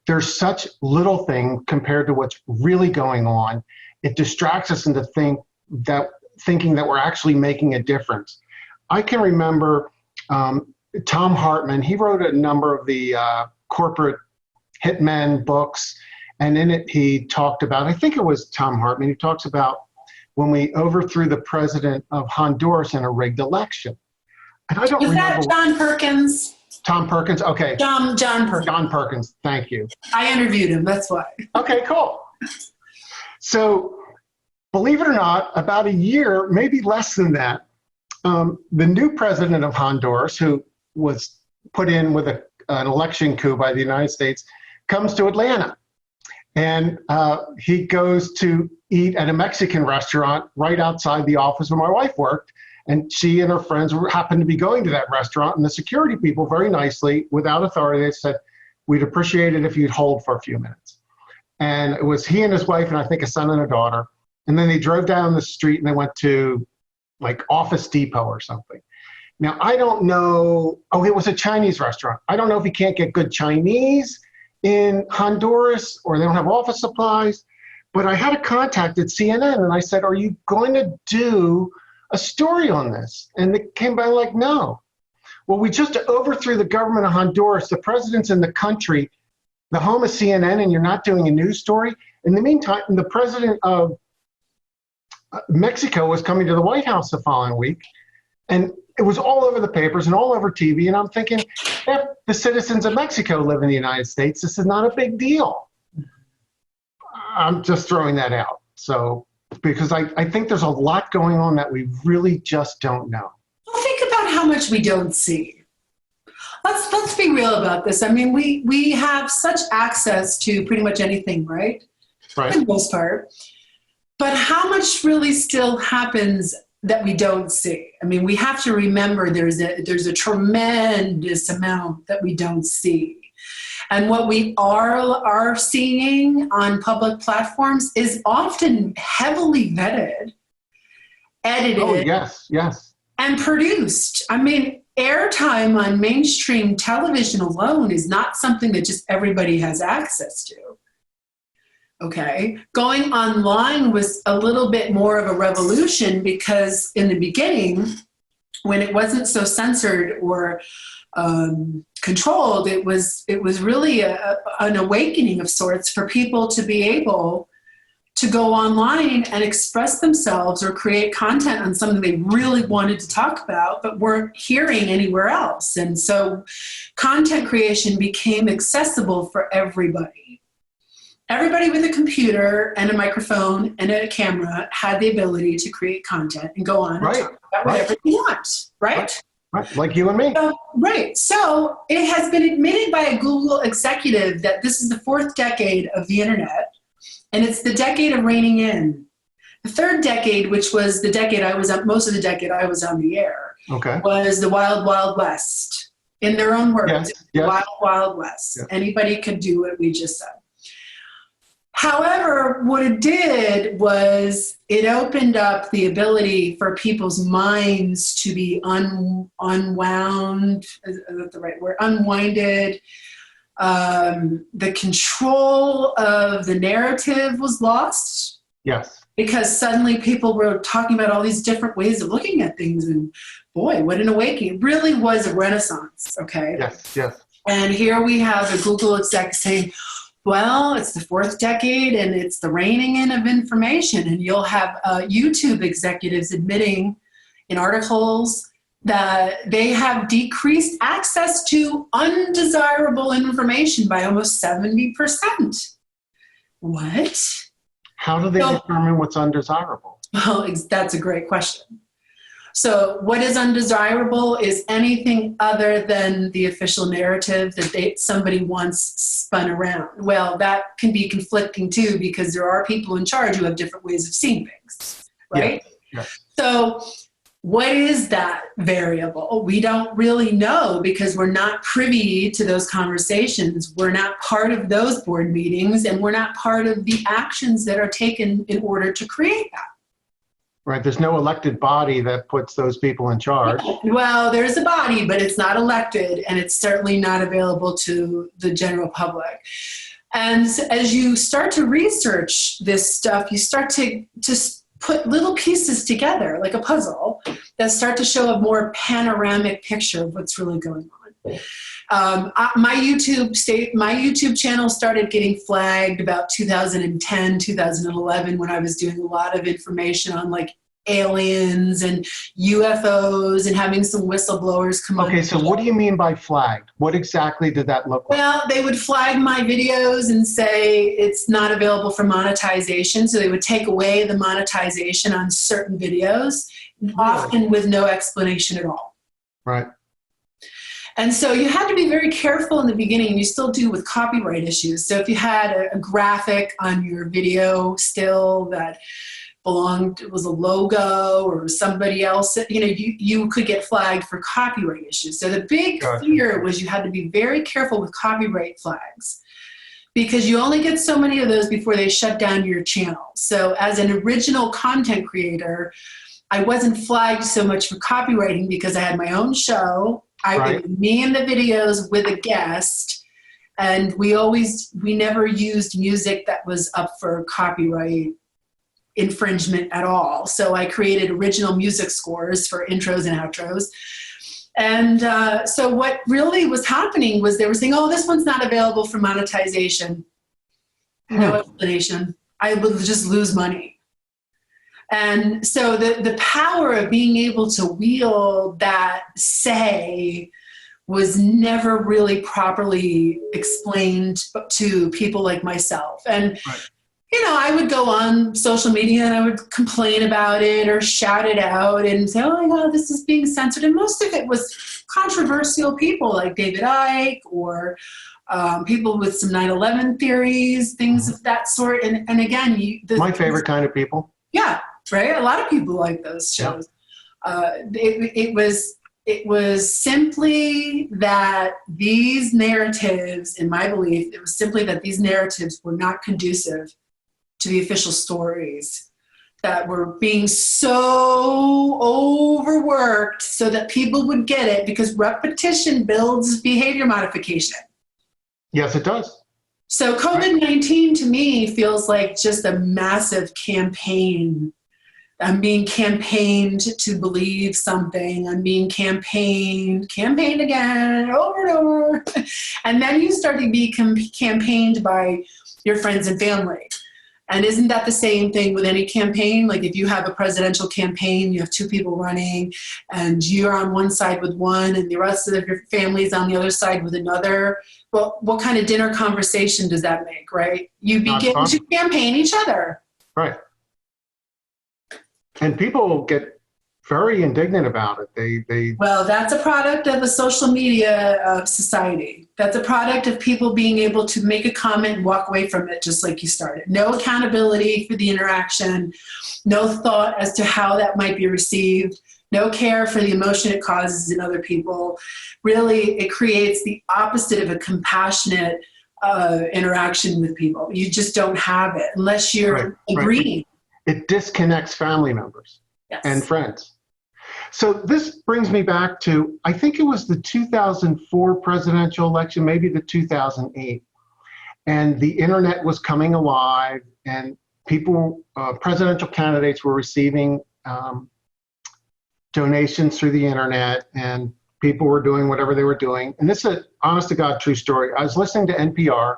there's such little thing compared to what's really going on. It distracts us into thinking that we're actually making a difference. I can remember Tom Hartman. He wrote a number of the corporate hitmen books, and in it he talked about, I think it was Tom Hartman, he talks about when we overthrew the president of Honduras in a rigged election. And I don't remember. Was that John Perkins? Tom Perkins? Okay. John Perkins. John Perkins, thank you. I interviewed him, that's why. Okay, cool. So, believe it or not, about a year, maybe less than that, the new president of Honduras, who was put in with an election coup by the United States, comes to Atlanta. And he goes to eat at a Mexican restaurant right outside the office where my wife worked. And she and her friends happened to be going to that restaurant, and the security people very nicely, without authority, they said, we'd appreciate it if you'd hold for a few minutes. And it was he and his wife and I think a son and a daughter. And then they drove down the street and they went to like Office Depot or something. Now, I don't know, it was a Chinese restaurant. I don't know if you can't get good Chinese in Honduras or they don't have office supplies, but I had a contact at CNN and I said, are you going to do a story on this? And they came back like, no. Well, we just overthrew the government of Honduras. The president's in the country, the home of CNN, and you're not doing a news story. In the meantime, the president of Mexico was coming to the White House the following week, and it was all over the papers and all over TV. And I'm thinking, if the citizens of Mexico live in the United States, this is not a big deal. I'm just throwing that out. So, because I think there's a lot going on that we really just don't know. Well, think about how much we don't see. Let's be real about this. I mean, we have such access to pretty much anything, right? Right. For the most part. But how much really still happens that we don't see? I mean, we have to remember there's a tremendous amount that we don't see. And what we are seeing on public platforms is often heavily vetted, edited, oh, yes, and produced. I mean, airtime on mainstream television alone is not something that just everybody has access to. Okay, going online was a little bit more of a revolution because in the beginning, when it wasn't so censored or controlled, it was really an awakening of sorts for people to be able to go online and express themselves or create content on something they really wanted to talk about but weren't hearing anywhere else. And so content creation became accessible for everybody. Everybody with a computer and a microphone and a camera had the ability to create content and go on and talk about whatever you want, right? Right, like you and me. Right. So it has been admitted by a Google executive that this is the fourth decade of the internet, and it's the decade of reining in. The third decade, which was the decade I was up, most of the decade I was on the air, was the Wild Wild West. In their own words, yes. Wild Wild West. Yes. Anybody could do what we just said. However, what it did was it opened up the ability for people's minds to be unwound, is that the right word? Unwinded. The control of the narrative was lost. Yes. Because suddenly people were talking about all these different ways of looking at things, and boy, what an awakening. It really was a renaissance, okay? Yes. And here we have a Google exec saying, well, it's the fourth decade and it's the reining in of information. And you'll have YouTube executives admitting in articles that they have decreased access to undesirable information by almost 70%. What? How do they determine what's undesirable? Well, that's a great question. So what is undesirable is anything other than the official narrative that somebody once spun around. Well, that can be conflicting too, because there are people in charge who have different ways of seeing things, right? Yes. So what is that variable? We don't really know because we're not privy to those conversations. We're not part of those board meetings, and we're not part of the actions that are taken in order to create that. Right, there's no elected body that puts those people in charge. Well, there's a body, but it's not elected, and it's certainly not available to the general public. And as you start to research this stuff, you start to put little pieces together, like a puzzle, that start to show a more panoramic picture of what's really going on. My YouTube channel started getting flagged about 2010, 2011, when I was doing a lot of information on like aliens and UFOs and having some whistleblowers come on. Okay, so what do you mean by flagged? What exactly did that look like? Well, they would flag my videos and say it's not available for monetization. So they would take away the monetization on certain videos, often with no explanation at all. Right. And so you had to be very careful in the beginning, and you still do with copyright issues. So if you had a graphic on your video still that it was a logo or somebody else, you could get flagged for copyright issues. So the big fear was you had to be very careful with copyright flags, because you only get so many of those before they shut down your channel. So as an original content creator, I wasn't flagged so much for copywriting because I had my own show. It was me in the videos with a guest, and we never used music that was up for copyright infringement at all. So I created original music scores for intros and outros. And so what really was happening was they were saying, oh, this one's not available for monetization. No explanation. I would just lose money. And so the power of being able to wield that say was never really properly explained to people like myself. And, I would go on social media and I would complain about it or shout it out and say, oh my God, this is being censored. And most of it was controversial people like David Icke or people with some 9/11 theories, things of that sort. And again, my favorite kind of people. Yeah, right. A lot of people like those shows. It was simply that these narratives, in my belief, it was simply that these narratives were not conducive to the official stories, that were being so overworked so that people would get it, because repetition builds behavior modification. Yes, it does. So COVID-19 to me feels like just a massive campaign. I'm being campaigned to believe something. I'm being campaigned again, over and over. And then you start to be campaigned by your friends and family. And isn't that the same thing with any campaign? Like if you have a presidential campaign, you have two people running and you're on one side with one and the rest of your family's on the other side with another. Well, what kind of dinner conversation does that make, right? You begin to campaign each other. Right. And people get very indignant about it. Well, that's a product of the social media society. That's a product of people being able to make a comment and walk away from it just like you started. No accountability for the interaction, no thought as to how that might be received, no care for the emotion it causes in other people. Really, it creates the opposite of a compassionate interaction with people. You just don't have it unless you're agreeing. It disconnects family members and friends. So this brings me back to, I think it was the 2004 presidential election, maybe the 2008. And the internet was coming alive and people, presidential candidates were receiving donations through the internet and people were doing whatever they were doing. And this is an honest to God true story. I was listening to NPR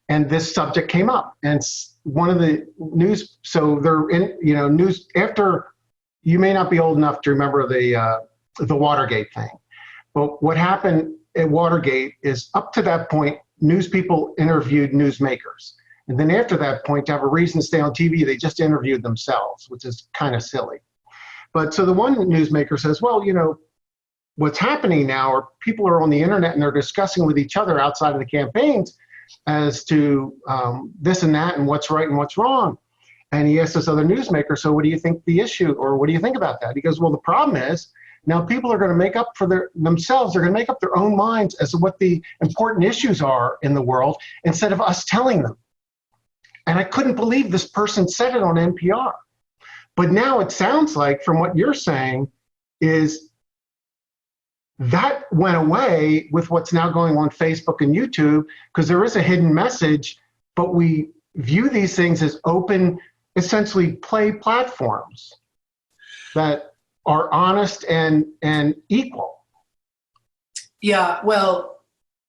and this subject came up. And one of the news, so they're in, news after, you may not be old enough to remember the Watergate thing. But what happened at Watergate is up to that point, news people interviewed newsmakers. And then after that point, to have a reason to stay on TV, they just interviewed themselves, which is kind of silly. But so the one newsmaker says, well, what's happening now are people are on the internet and they're discussing with each other outside of the campaigns as to this and that and what's right and what's wrong. And he asked this other newsmaker, so what do you think the issue, or what do you think about that? He goes, well, the problem is now people are going to make up for themselves. They're going to make up their own minds as to what the important issues are in the world instead of us telling them. And I couldn't believe this person said it on NPR. But now it sounds like from what you're saying is that went away with what's now going on Facebook and YouTube, because there is a hidden message, but we view these things as open, essentially play platforms that are honest and equal. Yeah, well,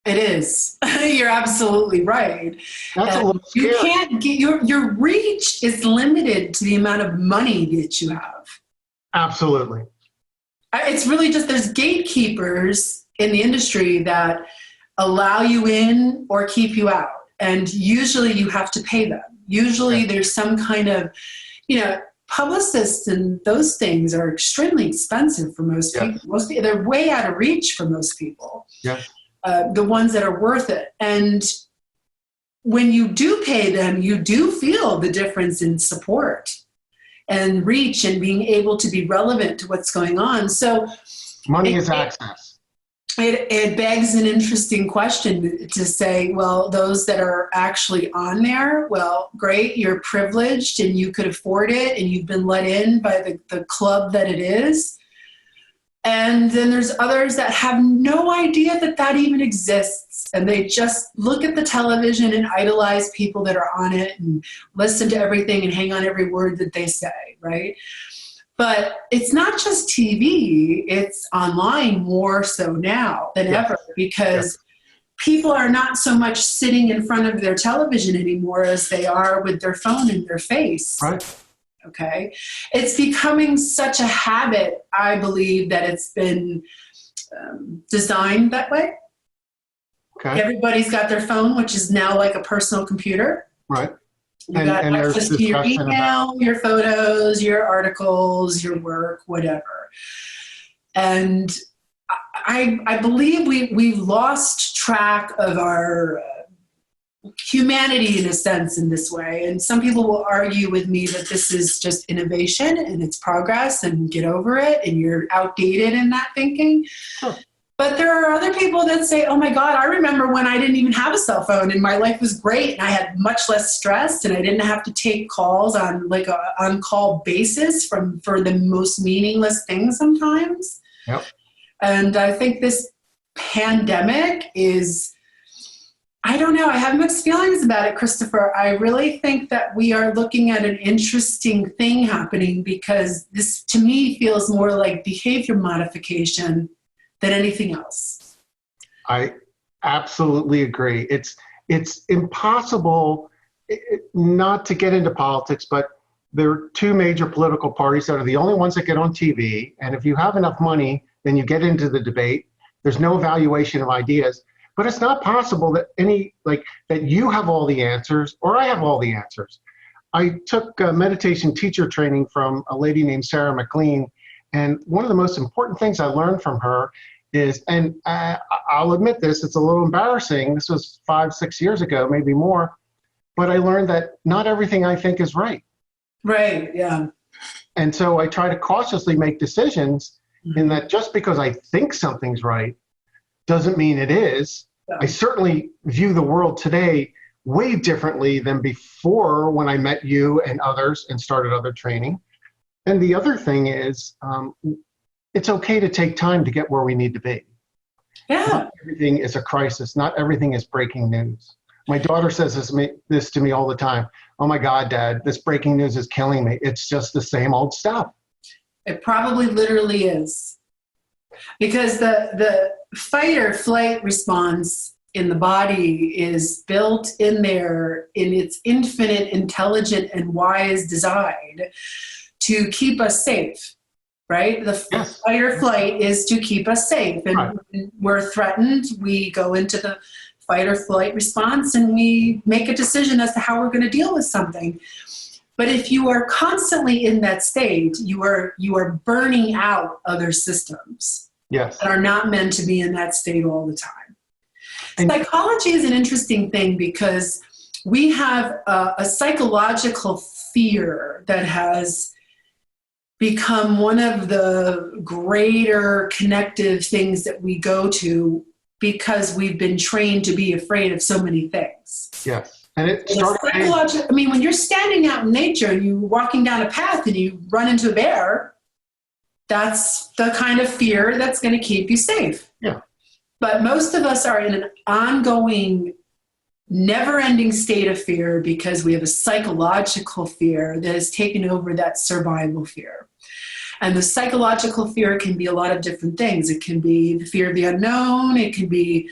it is. You're absolutely right. That's a little scary. You can't get your reach is limited to the amount of money that you have. Absolutely. It's really just there's gatekeepers in the industry that allow you in or keep you out. And usually you have to pay them. Usually there's some kind of, publicists and those things are extremely expensive for most people. Most people, they're way out of reach for most people. Yes. The ones that are worth it. And when you do pay them, you do feel the difference in support and reach and being able to be relevant to what's going on. So money is access. It begs an interesting question to say, well, those that are actually on there, well, great, you're privileged and you could afford it and you've been let in by the club that it is. And then there's others that have no idea that even exists. And they just look at the television and idolize people that are on it and listen to everything and hang on every word that they say, right? But it's not just TV, it's online more so now than ever, because people are not so much sitting in front of their television anymore as they are with their phone in their face. Right. Okay. It's becoming such a habit, I believe, that it's been designed that way. Okay. Everybody's got their phone, which is now like a personal computer. Right. You got access to your email, your photos, your articles, your work, whatever. And I believe we've lost track of our humanity in a sense in this way. And some people will argue with me that this is just innovation and it's progress and get over it and you're outdated in that thinking. Sure. But there are other people that say, oh my God, I remember when I didn't even have a cell phone and my life was great and I had much less stress and I didn't have to take calls on like a on-call basis for the most meaningless things sometimes. Yep. And I think this pandemic is, I don't know, I have mixed feelings about it, Christopher. I really think that we are looking at an interesting thing happening because this to me feels more like behavior modification than anything else. I absolutely agree. It's impossible not to get into politics, but there are two major political parties that are the only ones that get on TV. And if you have enough money, then you get into the debate. There's no evaluation of ideas, but it's not possible that that you have all the answers or I have all the answers. I took meditation teacher training from a lady named Sarah McLean. And one of the most important things I learned from her is, and I'll admit this, it's a little embarrassing. This was 5-6 years ago, maybe more, but I learned that not everything I think is right. Right, yeah. And so I try to cautiously make decisions in that just because I think something's right doesn't mean it is. Yeah. I certainly view the world today way differently than before when I met you and others and started other training. And the other thing is, it's okay to take time to get where we need to be. Yeah. Not everything is a crisis. Not everything is breaking news. My daughter says this to me all the time. Oh my God, Dad, this breaking news is killing me. It's just the same old stuff. It probably literally is. Because the fight or flight response in the body is built in there in its infinite, intelligent, and wise design to keep us safe. Right? The fight or flight is to keep us safe. And when we're threatened, we go into the fight or flight response and we make a decision as to how we're going to deal with something. But if you are constantly in that state, you are burning out other systems that are not meant to be in that state all the time. And psychology is an interesting thing because we have a psychological fear that has become one of the greater connective things that we go to because we've been trained to be afraid of so many things. Yes. And it started. I mean, when you're standing out in nature and you're walking down a path and you run into a bear, that's the kind of fear that's going to keep you safe. Yeah. But most of us are in an ongoing, never-ending state of fear because we have a psychological fear that has taken over that survival fear. And the psychological fear can be a lot of different things. It can be the fear of the unknown. It can be,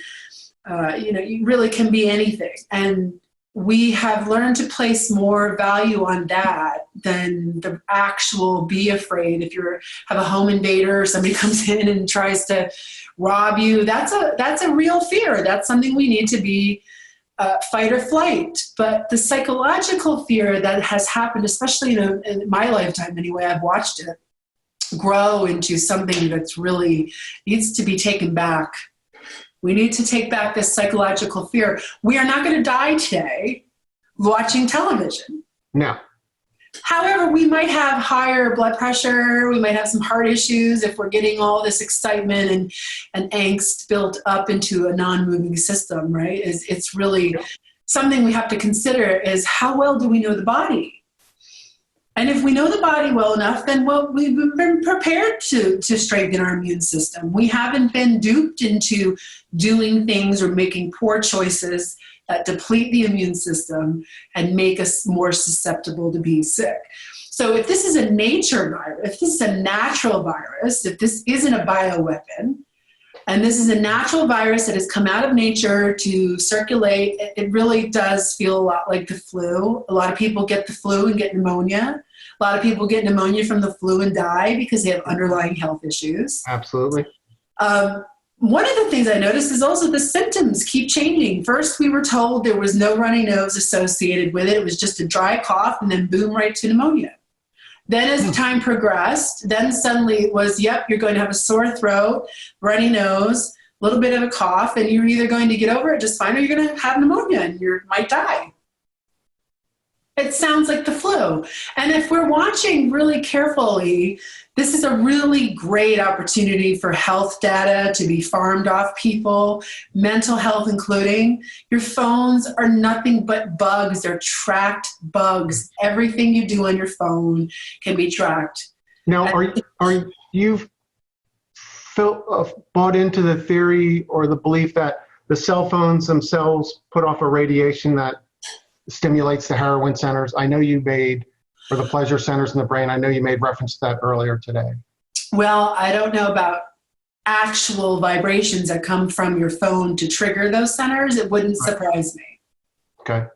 it really can be anything. And we have learned to place more value on that than the actual be afraid. If you have a home invader or somebody comes in and tries to rob you, that's a real fear. That's something we need to be fight or flight. But the psychological fear that has happened, especially in my lifetime anyway, I've watched it grow into something that's really needs to be taken back. We need to take back this psychological fear. We are not going to die today watching television. No. However, we might have higher blood pressure. We might have some heart issues if we're getting all this excitement and angst built up into a non-moving system, right? It's really something we have to consider is how well do we know the body? And if we know the body well enough, then we've been prepared to strengthen our immune system. We haven't been duped into doing things or making poor choices that deplete the immune system and make us more susceptible to being sick. So if this is a nature virus, if this is a natural virus, if this isn't a bioweapon, and this is a natural virus that has come out of nature to circulate, it really does feel a lot like the flu. A lot of people get the flu and get pneumonia. A lot of people get pneumonia from the flu and die because they have underlying health issues. Absolutely. One of the things I noticed is also the symptoms keep changing. First, we were told there was no runny nose associated with it. It was just a dry cough, and then boom, right to pneumonia. Then as time progressed, then suddenly it was, yep, you're going to have a sore throat, runny nose, a little bit of a cough, and you're either going to get over it just fine or you're going to have pneumonia and you might die. It sounds like the flu. And if we're watching really carefully, this is a really great opportunity for health data to be farmed off people, mental health including. Your phones are nothing but bugs. They're tracked bugs. Everything you do on your phone can be tracked. Now, are you bought into the theory or the belief that the cell phones themselves put off a radiation that stimulates the heroin centers? I know you made, or the pleasure centers in the brain, I know you made reference to that earlier today. Well, I don't know about actual vibrations that come from your phone to trigger those centers. It wouldn't surprise me. Okay.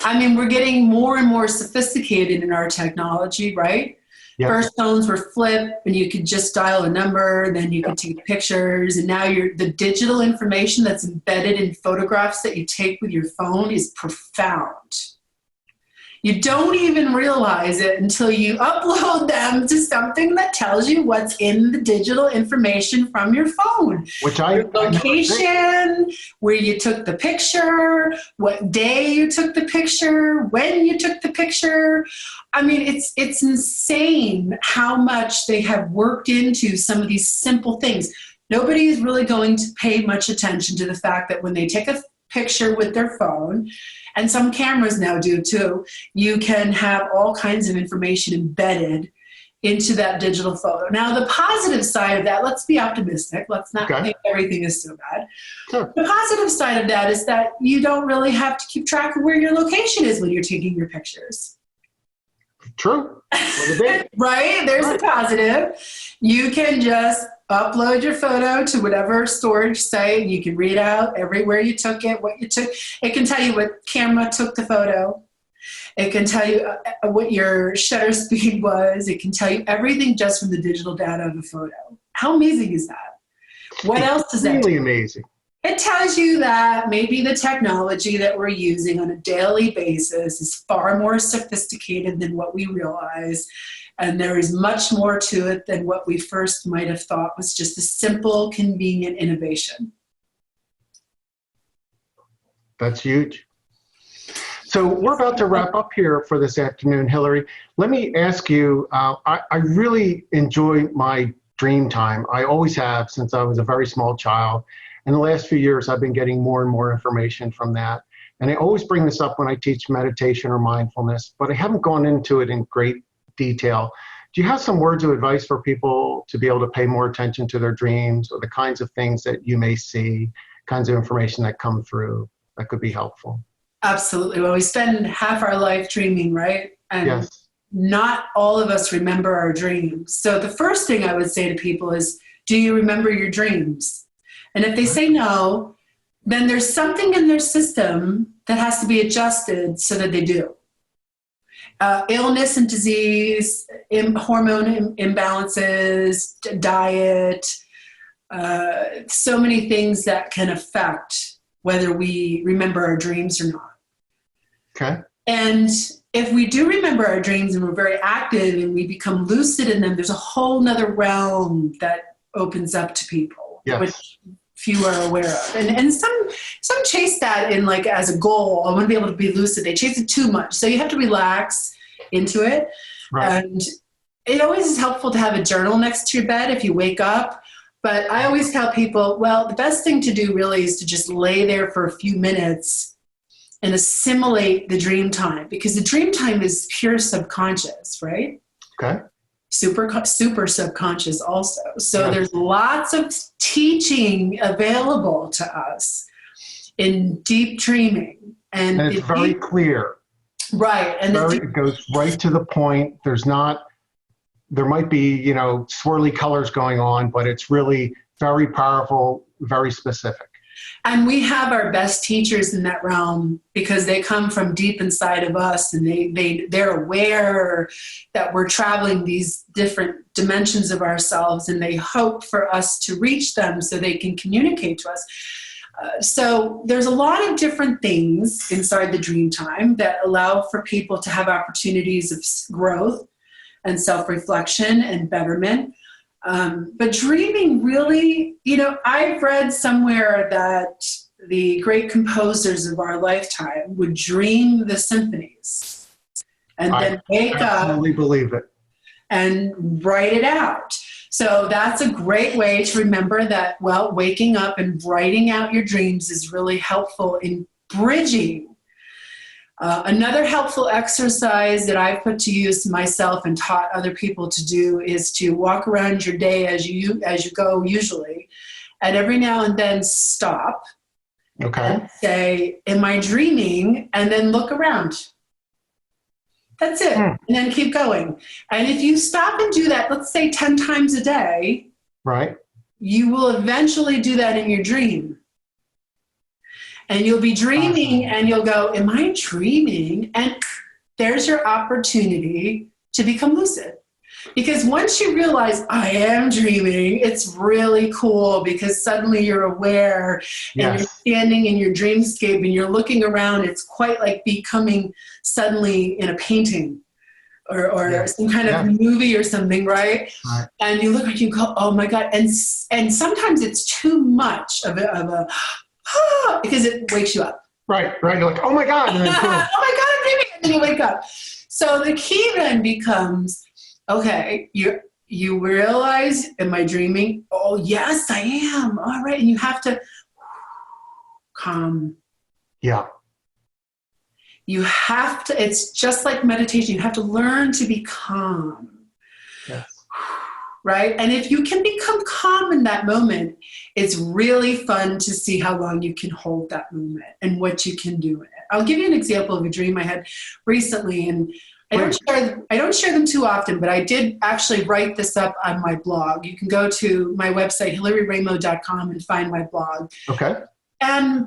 I mean, we're getting more and more sophisticated in our technology, right? Yep. First phones were flip and you could just dial a number, then you could take pictures, and now the digital information that's embedded in photographs that you take with your phone is profound. You don't even realize it until you upload them to something that tells you what's in the digital information from your phone. Your location, where you took the picture, what day you took the picture, when you took the picture. I mean, it's insane how much they have worked into some of these simple things. Nobody is really going to pay much attention to the fact that when they take a picture with their phone, and some cameras now do too, you can have all kinds of information embedded into that digital photo. Now, the positive side of that, let's be optimistic. Let's not think everything is so bad. Sure. The positive side of that is that you don't really have to keep track of where your location is when you're taking your pictures. True. Right? There's a positive. You can just upload your photo to whatever storage site. You can read out everywhere you took it, what you took. It can tell you what camera took the photo. It can tell you what your shutter speed was. It can tell you everything just from the digital data of the photo. How amazing is that? What else does that do? Really amazing. It tells you that maybe the technology that we're using on a daily basis is far more sophisticated than what we realize. And there is much more to it than what we first might have thought was just a simple, convenient innovation. That's huge. So we're about to wrap up here for this afternoon, Hillary. Let me ask you, I really enjoy my dream time. I always have since I was a very small child. In the last few years, I've been getting more and more information from that. And I always bring this up when I teach meditation or mindfulness, but I haven't gone into it in great detail. Do you have some words of advice for people to be able to pay more attention to their dreams or the kinds of things that you may see, kinds of information that come through that could be helpful? Absolutely. Well, we spend half our life dreaming, right? And yes. Not all of us remember our dreams. So the first thing I would say to people is, do you remember your dreams? And if they say no, then there's something in their system that has to be adjusted so that they do. Illness and disease, hormone imbalances, diet, so many things that can affect whether we remember our dreams or not. Okay. And if we do remember our dreams and we're very active and we become lucid in them, there's a whole nother realm that opens up to people, which few are aware of. And some chase that in like as a goal. I want to be able to be lucid. They chase it too much. So you have to relax into it. Right. And it always is helpful to have a journal next to your bed if you wake up. But I always tell people, well, the best thing to do really is to just lay there for a few minutes and assimilate the dream time, because the dream time is pure subconscious, right? Okay. Super subconscious also. So there's lots of teaching available to us in deep dreaming. And it's very clear. Right. And It goes right to the point. There might be, swirly colors going on, but it's really very powerful, very specific. And we have our best teachers in that realm because they come from deep inside of us, and they're aware that we're traveling these different dimensions of ourselves, and they hope for us to reach them so they can communicate to us. So there's a lot of different things inside the dream time that allow for people to have opportunities of growth and self-reflection and betterment. But dreaming really, I've read somewhere that the great composers of our lifetime would dream the symphonies and then wake up. I absolutely believe it. And write it out. So that's a great way to remember that, waking up and writing out your dreams is really helpful in bridging. Another helpful exercise that I've put to use myself and taught other people to do is to walk around your day as you go usually, and every now and then stop and say, am I dreaming? And then look around. That's it. And then keep going. And if you stop and do that, let's say 10 times a day, right, you will eventually do that in your dream. And you'll be dreaming and you'll go, am I dreaming? And there's your opportunity to become lucid. Because once you realize I am dreaming, it's really cool because suddenly you're aware and you're standing in your dreamscape and you're looking around. It's quite like becoming suddenly in a painting or some kind of movie or something, right? And you look and you go, oh my God. And sometimes it's too much of a because it wakes you up. Right. You're like, oh my God. And then, oh my God, I'm dreaming. And then you wake up. So the key then becomes, okay, you realize, am I dreaming? Oh, yes, I am. All right. And you have to calm. Yeah. You have to, it's just like meditation. You have to learn to be calm. Yes. Right? And if you can become calm in that moment, it's really fun to see how long you can hold that moment and what you can do in it. I'll give you an example of a dream I had recently, and I don't share them too often, but I did actually write this up on my blog. You can go to my website, hillaryraimo.com, and find my blog. Okay. And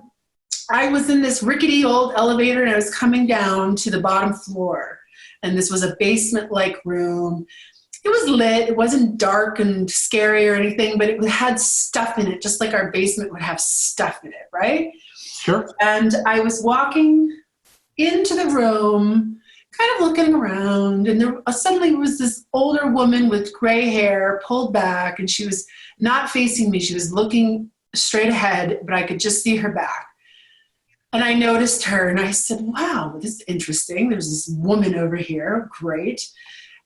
I was in this rickety old elevator, and I was coming down to the bottom floor. And this was a basement-like room. It was lit. It wasn't dark and scary or anything, but it had stuff in it, just like our basement would have stuff in it, right? Sure. And I was walking into the room, kind of looking around, and there suddenly was this older woman with gray hair pulled back, and she was not facing me. She was looking straight ahead, but I could just see her back. And I noticed her, and I said, wow, this is interesting. There's this woman over here. Great.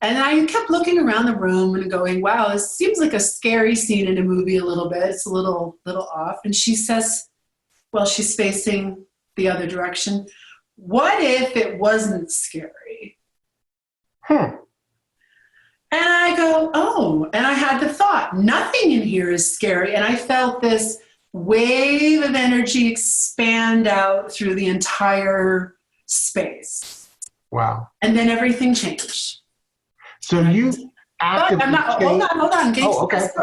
And I kept looking around the room and going, wow, this seems like a scary scene in a movie a little bit. It's a little off. And she says, well, she's facing the other direction. What if it wasn't scary? And I go, oh, and I had the thought, nothing in here is scary. And I felt this wave of energy expand out through the entire space. Wow. And then everything changed. So you actively hold on.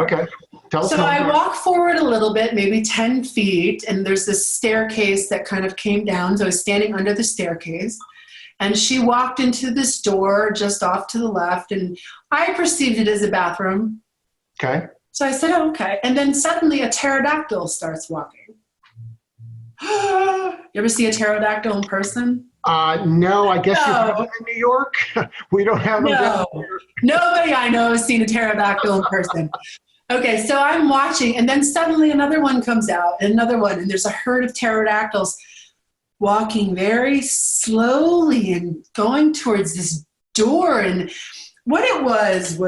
Okay. Tell us so more. I walk forward a little bit, maybe 10 feet, and there's this staircase that kind of came down. So I was standing under the staircase, and she walked into this door just off to the left, and I perceived it as a bathroom. Okay. So I said, oh, okay. And then suddenly a pterodactyl starts walking. You ever see a pterodactyl in person? No, I guess you have them in New York. We don't have them down here. Nobody I know has seen a pterodactyl in person. Okay, so I'm watching, and then suddenly another one comes out, and another one, and there's a herd of pterodactyls walking very slowly and going towards this door. And what it was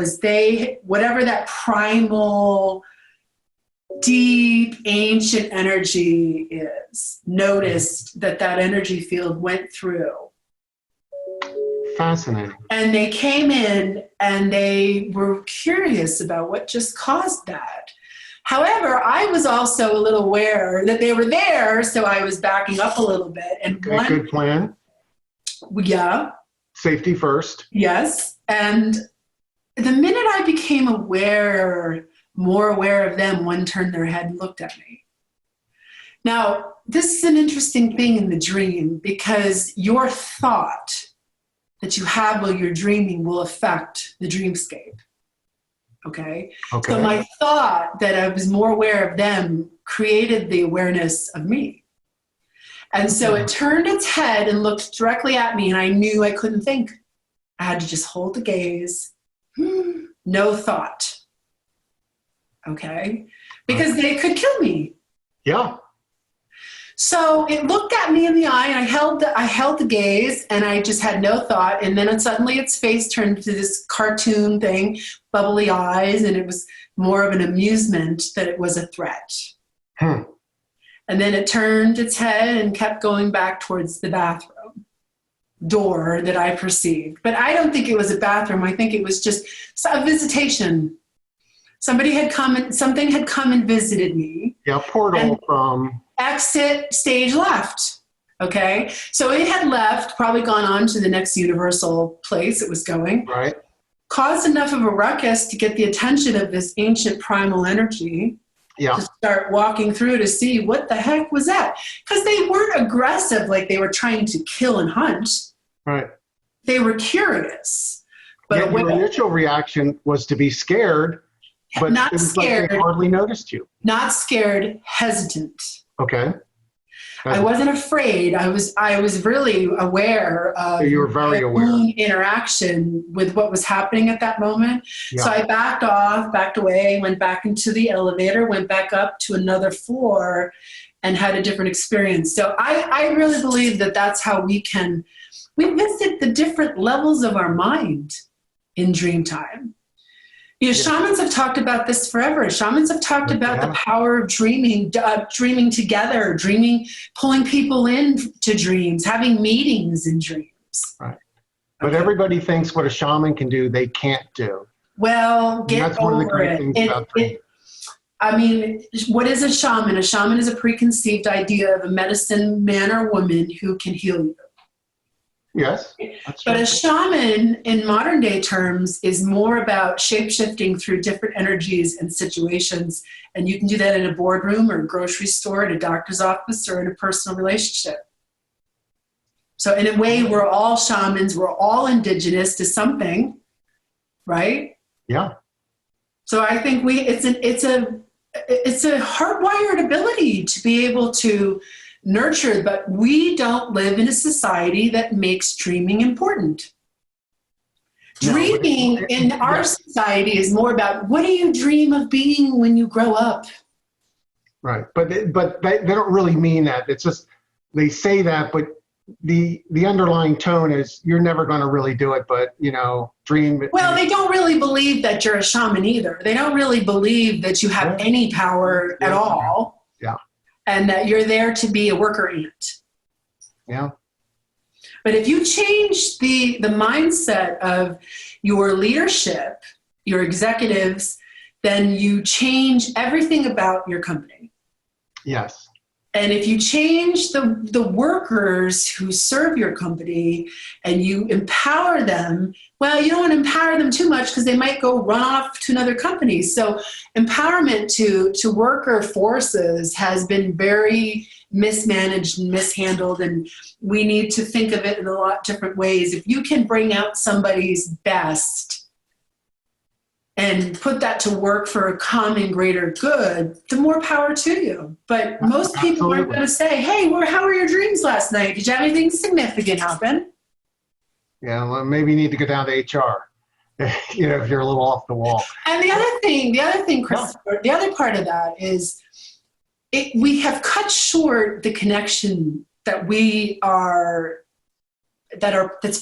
whatever that primal, deep, ancient energy is, noticed that energy field went through. Fascinating. And they came in and they were curious about what just caused that. However, I was also a little aware that they were there, so I was backing up a little bit. And good plan. Yeah. Safety first. Yes. And the minute I became more aware of them, one turned their head and looked at me. Now, this is an interesting thing in the dream because your thought that you have while you're dreaming will affect the dreamscape. Okay? So my thought that I was more aware of them created the awareness of me. And so it turned its head and looked directly at me, and I knew I couldn't think. I had to just hold the gaze. No thought. Okay? Because they could kill me. Yeah. So it looked at me in the eye, and I held the gaze, and I just had no thought. And then suddenly its face turned into this cartoon thing, bubbly eyes, and it was more of an amusement that it was a threat. And then it turned its head and kept going back towards the bathroom door that I perceived. But I don't think it was a bathroom. I think it was just a visitation. Something had come and visited me. Yeah, portal from... Exit stage left. Okay. So it had left, probably gone on to the next universal place it was going. Right. Caused enough of a ruckus to get the attention of this ancient primal energy. Yeah. To start walking through to see what the heck was that. Because they weren't aggressive like they were trying to kill and hunt. Right. They were curious. But your initial reaction was to be scared, but not it was scared, like they hardly noticed you. Not scared, hesitant. Okay. I wasn't afraid. I was really aware of you were very aware. My own interaction with what was happening at that moment. Yeah. So I backed off, backed away, went back into the elevator, went back up to another floor, and had a different experience. So I really believe that that's how we visit the different levels of our mind in dream time. You know, shamans have talked about this forever. Shamans have talked about the power of dreaming together, pulling people into dreams, having meetings in dreams. Right. But everybody thinks what a shaman can do, they can't do. Well, that's one of the great things about dreaming. I mean, what is a shaman? A shaman is a preconceived idea of a medicine man or woman who can heal you. Yes. But a shaman in modern day terms is more about shape-shifting through different energies and situations. And you can do that in a boardroom or a grocery store, at a doctor's office, or in a personal relationship. So in a way, we're all shamans. We're all indigenous to something, right? Yeah. So I think it's a hardwired ability to be able to nurture, but we don't live in a society that makes dreaming important. Dreaming in our society is more about, what do you dream of being when you grow up? Right, but they don't really mean that. It's just, they say that, but the underlying tone is, you're never going to really do it, but, dream. Well, they don't really believe that you're a shaman either. They don't really believe that you have any power at all. Yeah. And that you're there to be a worker ant. Yeah. But if you change the mindset of your leadership, your executives, then you change everything about your company. Yes. And if you change the workers who serve your company and you empower them, well, you don't want to empower them too much because they might go run off to another company. So empowerment to worker forces has been very mismanaged and mishandled, and we need to think of it in a lot different ways. If you can bring out somebody's best and put that to work for a common greater good, the more power to you. But most people aren't going to say, hey, how were your dreams last night? Did you have anything significant happen? Yeah, well, maybe you need to go down to HR, if you're a little off the wall. And the other thing, Christopher, the other part of that is we have cut short the connection that's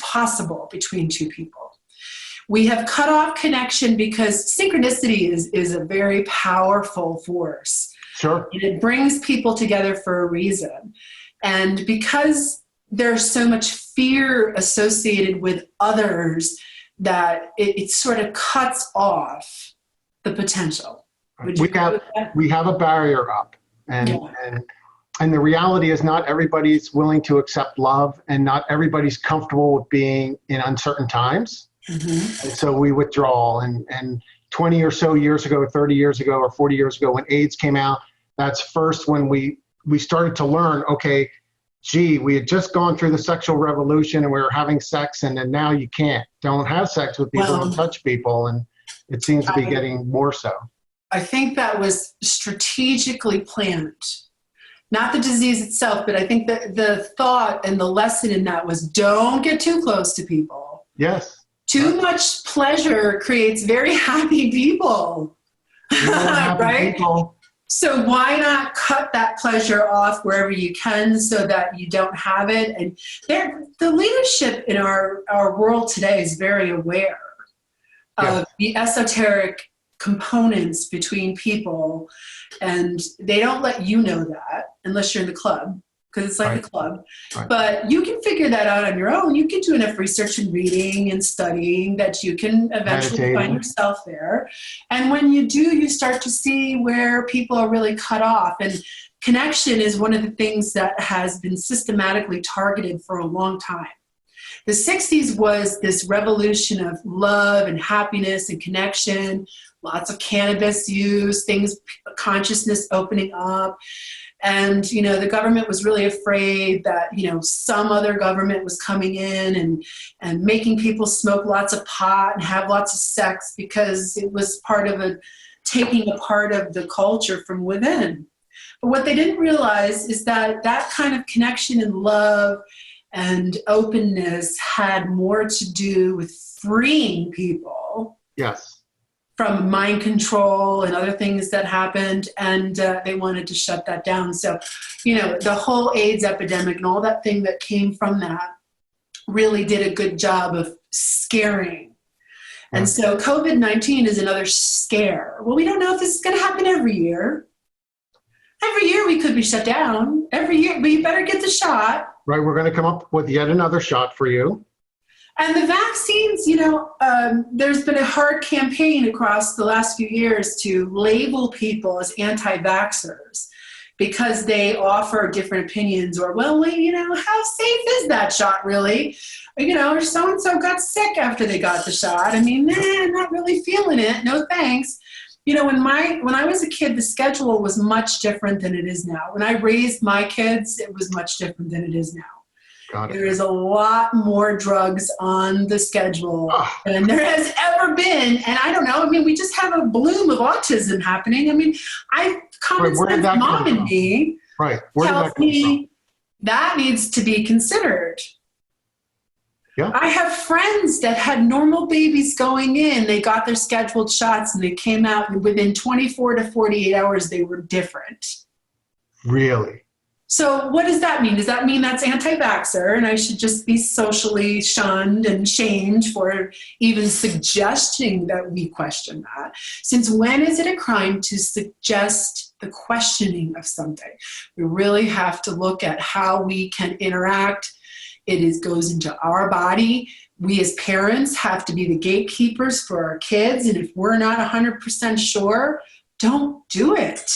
possible between two people. We have cut off connection because synchronicity is a very powerful force. Sure. And it brings people together for a reason. And because there's so much fear associated with others, that it sort of cuts off the potential. We have a barrier up. And And the reality is not everybody's willing to accept love, and not everybody's comfortable with being in uncertain times. And so we withdraw. And 20 or so years ago, 30 years ago, or 40 years ago, when AIDS came out, that's first when we started to learn, okay, gee, we had just gone through the sexual revolution and we were having sex, and then now you don't have sex with people, don't touch people. And it seems to be getting more so. I think that was strategically planned. Not the disease itself, but I think that the thought and the lesson in that was don't get too close to people. Yes. Too much pleasure creates very happy people. Right? People. So why not cut that pleasure off wherever you can so that you don't have it? And the leadership in our world today is very aware of the esoteric components between people, and they don't let you know that unless you're in the club, because it's like a club. But you can figure that out on your own. You can do enough research and reading and studying that you can eventually find yourself there. And when you do, you start to see where people are really cut off. And connection is one of the things that has been systematically targeted for a long time. The 60s was this revolution of love and happiness and connection, lots of cannabis use, consciousness opening up. And, the government was really afraid that, some other government was coming in and making people smoke lots of pot and have lots of sex, because it was part of taking a part of the culture from within. But what they didn't realize is that kind of connection and love and openness had more to do with freeing people. Yes. From mind control and other things that happened, and they wanted to shut that down. So, the whole AIDS epidemic and all that thing that came from that really did a good job of scaring. And so COVID-19 is another scare. Well, we don't know if this is going to happen every year. Every year we could be shut down. Every year, but you better get the shot. Right, we're going to come up with yet another shot for you. And the vaccines, there's been a hard campaign across the last few years to label people as anti-vaxxers because they offer different opinions, or, well, how safe is that shot really? Or so-and-so got sick after they got the shot. I mean, not really feeling it. No thanks. When I was a kid, the schedule was much different than it is now. When I raised my kids, it was much different than it is now. There is a lot more drugs on the schedule than there has ever been. And I don't know, we just have a bloom of autism happening. Common sense mom in me tells me that needs to be considered. Yeah. I have friends that had normal babies going in. They got their scheduled shots and they came out, and within 24 to 48 hours, they were different. Really? So what does that mean? Does that mean that's anti-vaxxer and I should just be socially shunned and shamed for even suggesting that we question that? Since when is it a crime to suggest the questioning of something? We really have to look at how we can interact. It goes into our body. We as parents have to be the gatekeepers for our kids. And if we're not 100% sure, don't do it.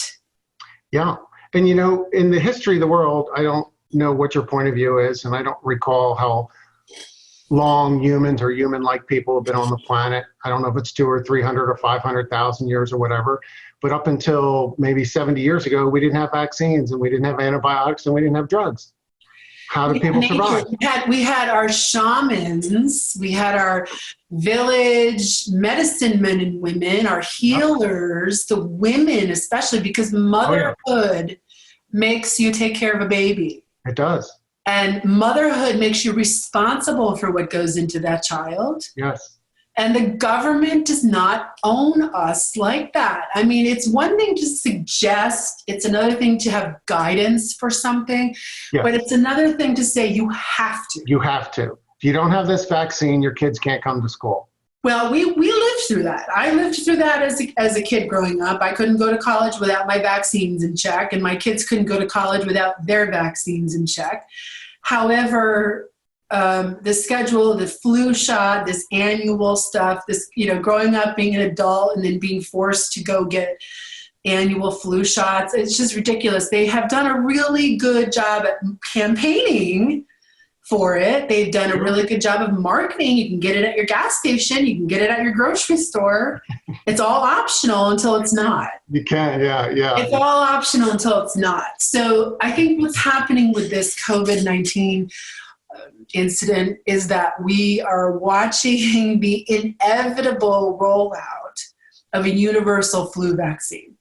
Yeah. And, in the history of the world, I don't know what your point of view is, and I don't recall how long humans or human-like people have been on the planet. I don't know if it's 200 or 300 or 500,000 years or whatever. But up until maybe 70 years ago, we didn't have vaccines, and we didn't have antibiotics, and we didn't have drugs. How did people survive? We had our shamans, we had our village medicine men and women, our healers, the women especially, because motherhood makes you take care of a baby. It does. And motherhood makes you responsible for what goes into that child. Yes. And the government does not own us like that. It's one thing to suggest, it's another thing to have guidance for something, but it's another thing to say you have to. You have to. If you don't have this vaccine, your kids can't come to school. Well, we lived through that. I lived through that as a kid growing up. I couldn't go to college without my vaccines in check, and my kids couldn't go to college without their vaccines in check. However, the schedule, the flu shot, this annual stuff, this, growing up, being an adult and then being forced to go get annual flu shots. It's just ridiculous. They have done a really good job at campaigning for it. They've done a really good job of marketing. You can get it at your gas station. You can get it at your grocery store. It's all optional until it's not. You can, yeah. It's all optional until it's not. So I think what's happening with this COVID-19 incident is that we are watching the inevitable rollout of a universal flu vaccine.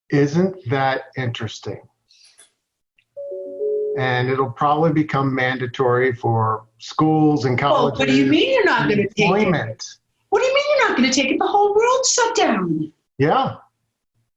Isn't that interesting? And it'll probably become mandatory for schools and colleges. What do you mean you're not going to take it? What do you mean you're not going to take it? The whole world shut down. Yeah.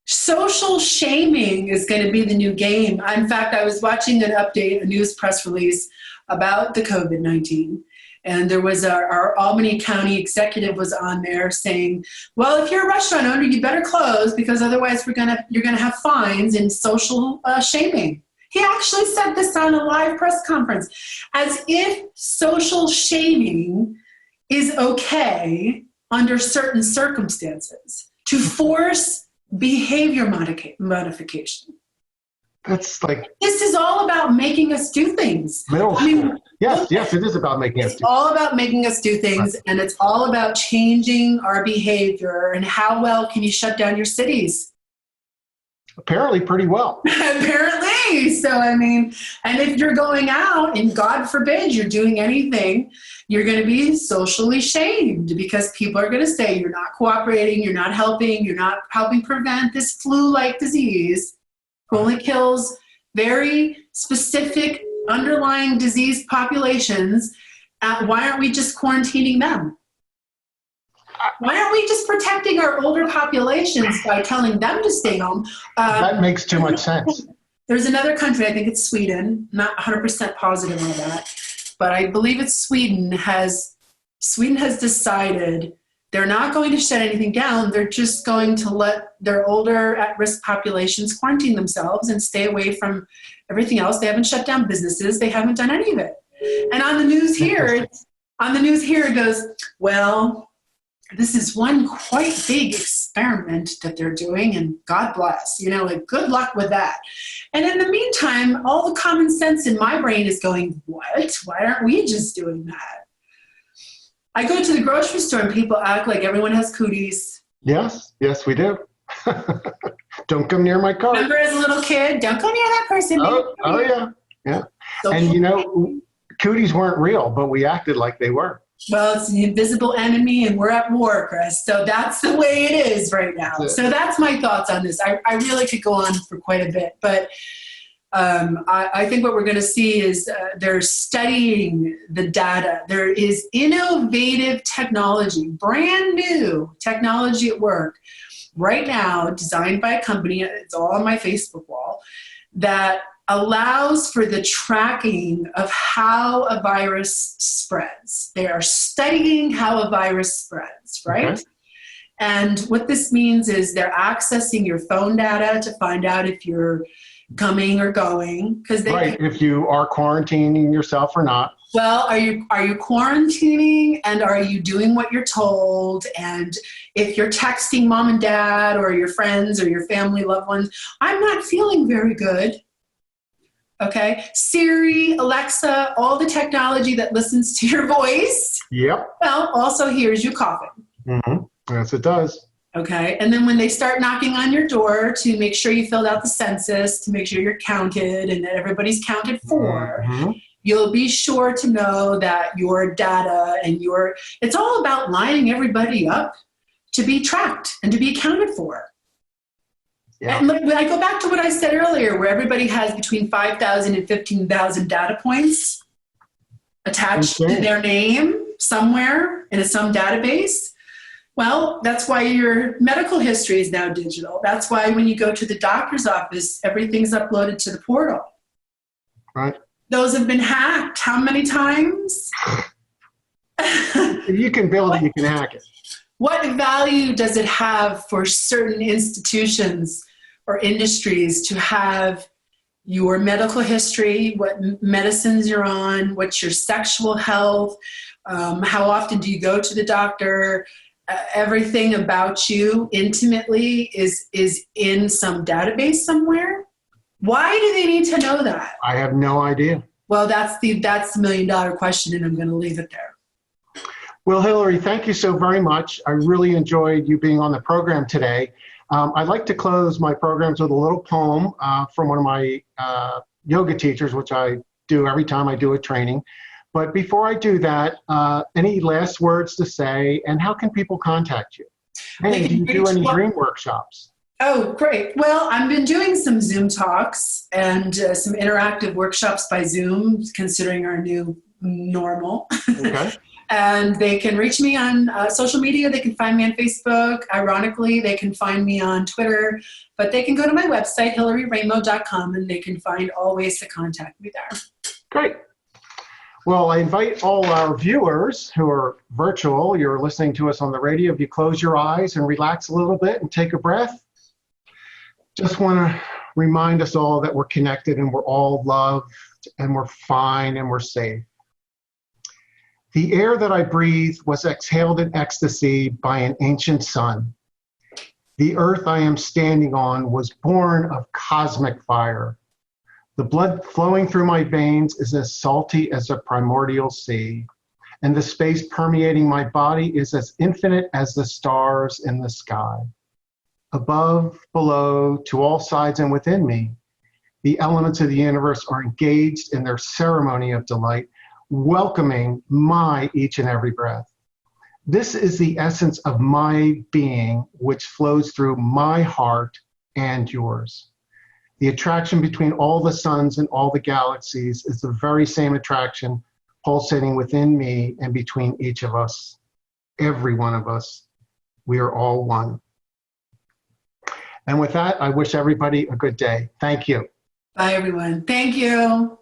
Social shaming is going to be the new game. In fact, I was watching an update, a news press release about the COVID-19. And there was our Albany County executive was on there saying, well, if you're a restaurant owner, you better close because otherwise you're going to have fines and social shaming. He actually said this on a live press conference, as if social shaming is okay under certain circumstances to force behavior modification. That's like... This is all about making us do things. Yes, it is about making us do things. It's all about making us do things, and it's all about changing our behavior. And how well can you shut down your cities? Apparently pretty well. Apparently. So, I mean, and if you're going out and God forbid you're doing anything, you're going to be socially shamed because people are going to say you're not cooperating, you're not helping prevent this flu-like disease who only kills very specific underlying disease populations. Why aren't we just quarantining them? Why aren't we just protecting our older populations by telling them to stay home? That makes too much sense. There's another country, I think it's Sweden, not 100% positive on that, but I believe it's Sweden has decided they're not going to shut anything down. They're just going to let their older at-risk populations quarantine themselves and stay away from everything else. They haven't shut down businesses. They haven't done any of it. And on the news here, it goes, well, this is one quite big experiment that they're doing, and God bless, good luck with that. And in the meantime, all the common sense in my brain is going, what? Why aren't we just doing that? I go to the grocery store and people act like everyone has cooties. Yes, we do. Don't come near my car. Remember as a little kid, don't go near that person. Oh yeah. So and cooties weren't real, but we acted like they were. Well, it's the invisible enemy and we're at war, Chris. So that's the way it is right now. So that's my thoughts on this. I really could go on for quite a bit, but I think what we're going to see is they're studying the data. There is innovative technology, brand new technology at work right now, designed by a company, it's all on my Facebook wall, that allows for the tracking of how a virus spreads. They are studying how a virus spreads, right? Okay. And what this means is they're accessing your phone data to find out if you're coming or going. If you are quarantining yourself or not. Well, are you quarantining, and are you doing what you're told? And if you're texting mom and dad or your friends or your family, loved ones, I'm not feeling very good. Okay, Siri, Alexa, all the technology that listens to your voice. Yep. Well, also hears you coughing. Mm-hmm. Yes, it does. Okay, and then when they start knocking on your door to make sure you filled out the census, to make sure you're counted and that everybody's counted for, you'll be sure to know that your data and it's all about lining everybody up to be tracked and to be accounted for. Yeah. And I go back to what I said earlier, where everybody has between 5,000 and 15,000 data points attached to their name somewhere in some database. Well, that's why your medical history is now digital. That's why when you go to the doctor's office, everything's uploaded to the portal. Right. Those have been hacked. How many times? If you can build it, you can hack it. What value does it have for certain institutions or industries to have your medical history, what medicines you're on, what's your sexual health, how often do you go to the doctor, everything about you intimately is in some database somewhere? Why do they need to know that? I have no idea. Well, that's the $1 million question, and I'm going to leave it there. Well, Hillary, thank you so very much. I really enjoyed you being on the program today. I'd like to close my programs with a little poem from one of my yoga teachers, which I do every time I do a training. But before I do that, any last words to say, and how can people contact you? And do you do any dream workshops? Oh, great. Well, I've been doing some Zoom talks and some interactive workshops by Zoom, considering our new normal. Okay. And they can reach me on social media. They can find me on Facebook. Ironically, they can find me on Twitter. But they can go to my website, hillaryraimo.com, and they can find all ways to contact me there. Great. Well, I invite all our viewers who are virtual, you're listening to us on the radio, if you close your eyes and relax a little bit and take a breath. Just want to remind us all that we're connected and we're all loved and we're fine and we're safe. The air that I breathe was exhaled in ecstasy by an ancient sun. The earth I am standing on was born of cosmic fire. The blood flowing through my veins is as salty as a primordial sea, and the space permeating my body is as infinite as the stars in the sky. Above, below, to all sides and within me, the elements of the universe are engaged in their ceremony of delight, welcoming my each and every breath. This is the essence of my being, which flows through my heart and yours. The attraction between all the suns and all the galaxies is the very same attraction pulsating within me and between each of us, every one of us. We are all one. And with that, I wish everybody a good day. Thank you. Bye, everyone. Thank you.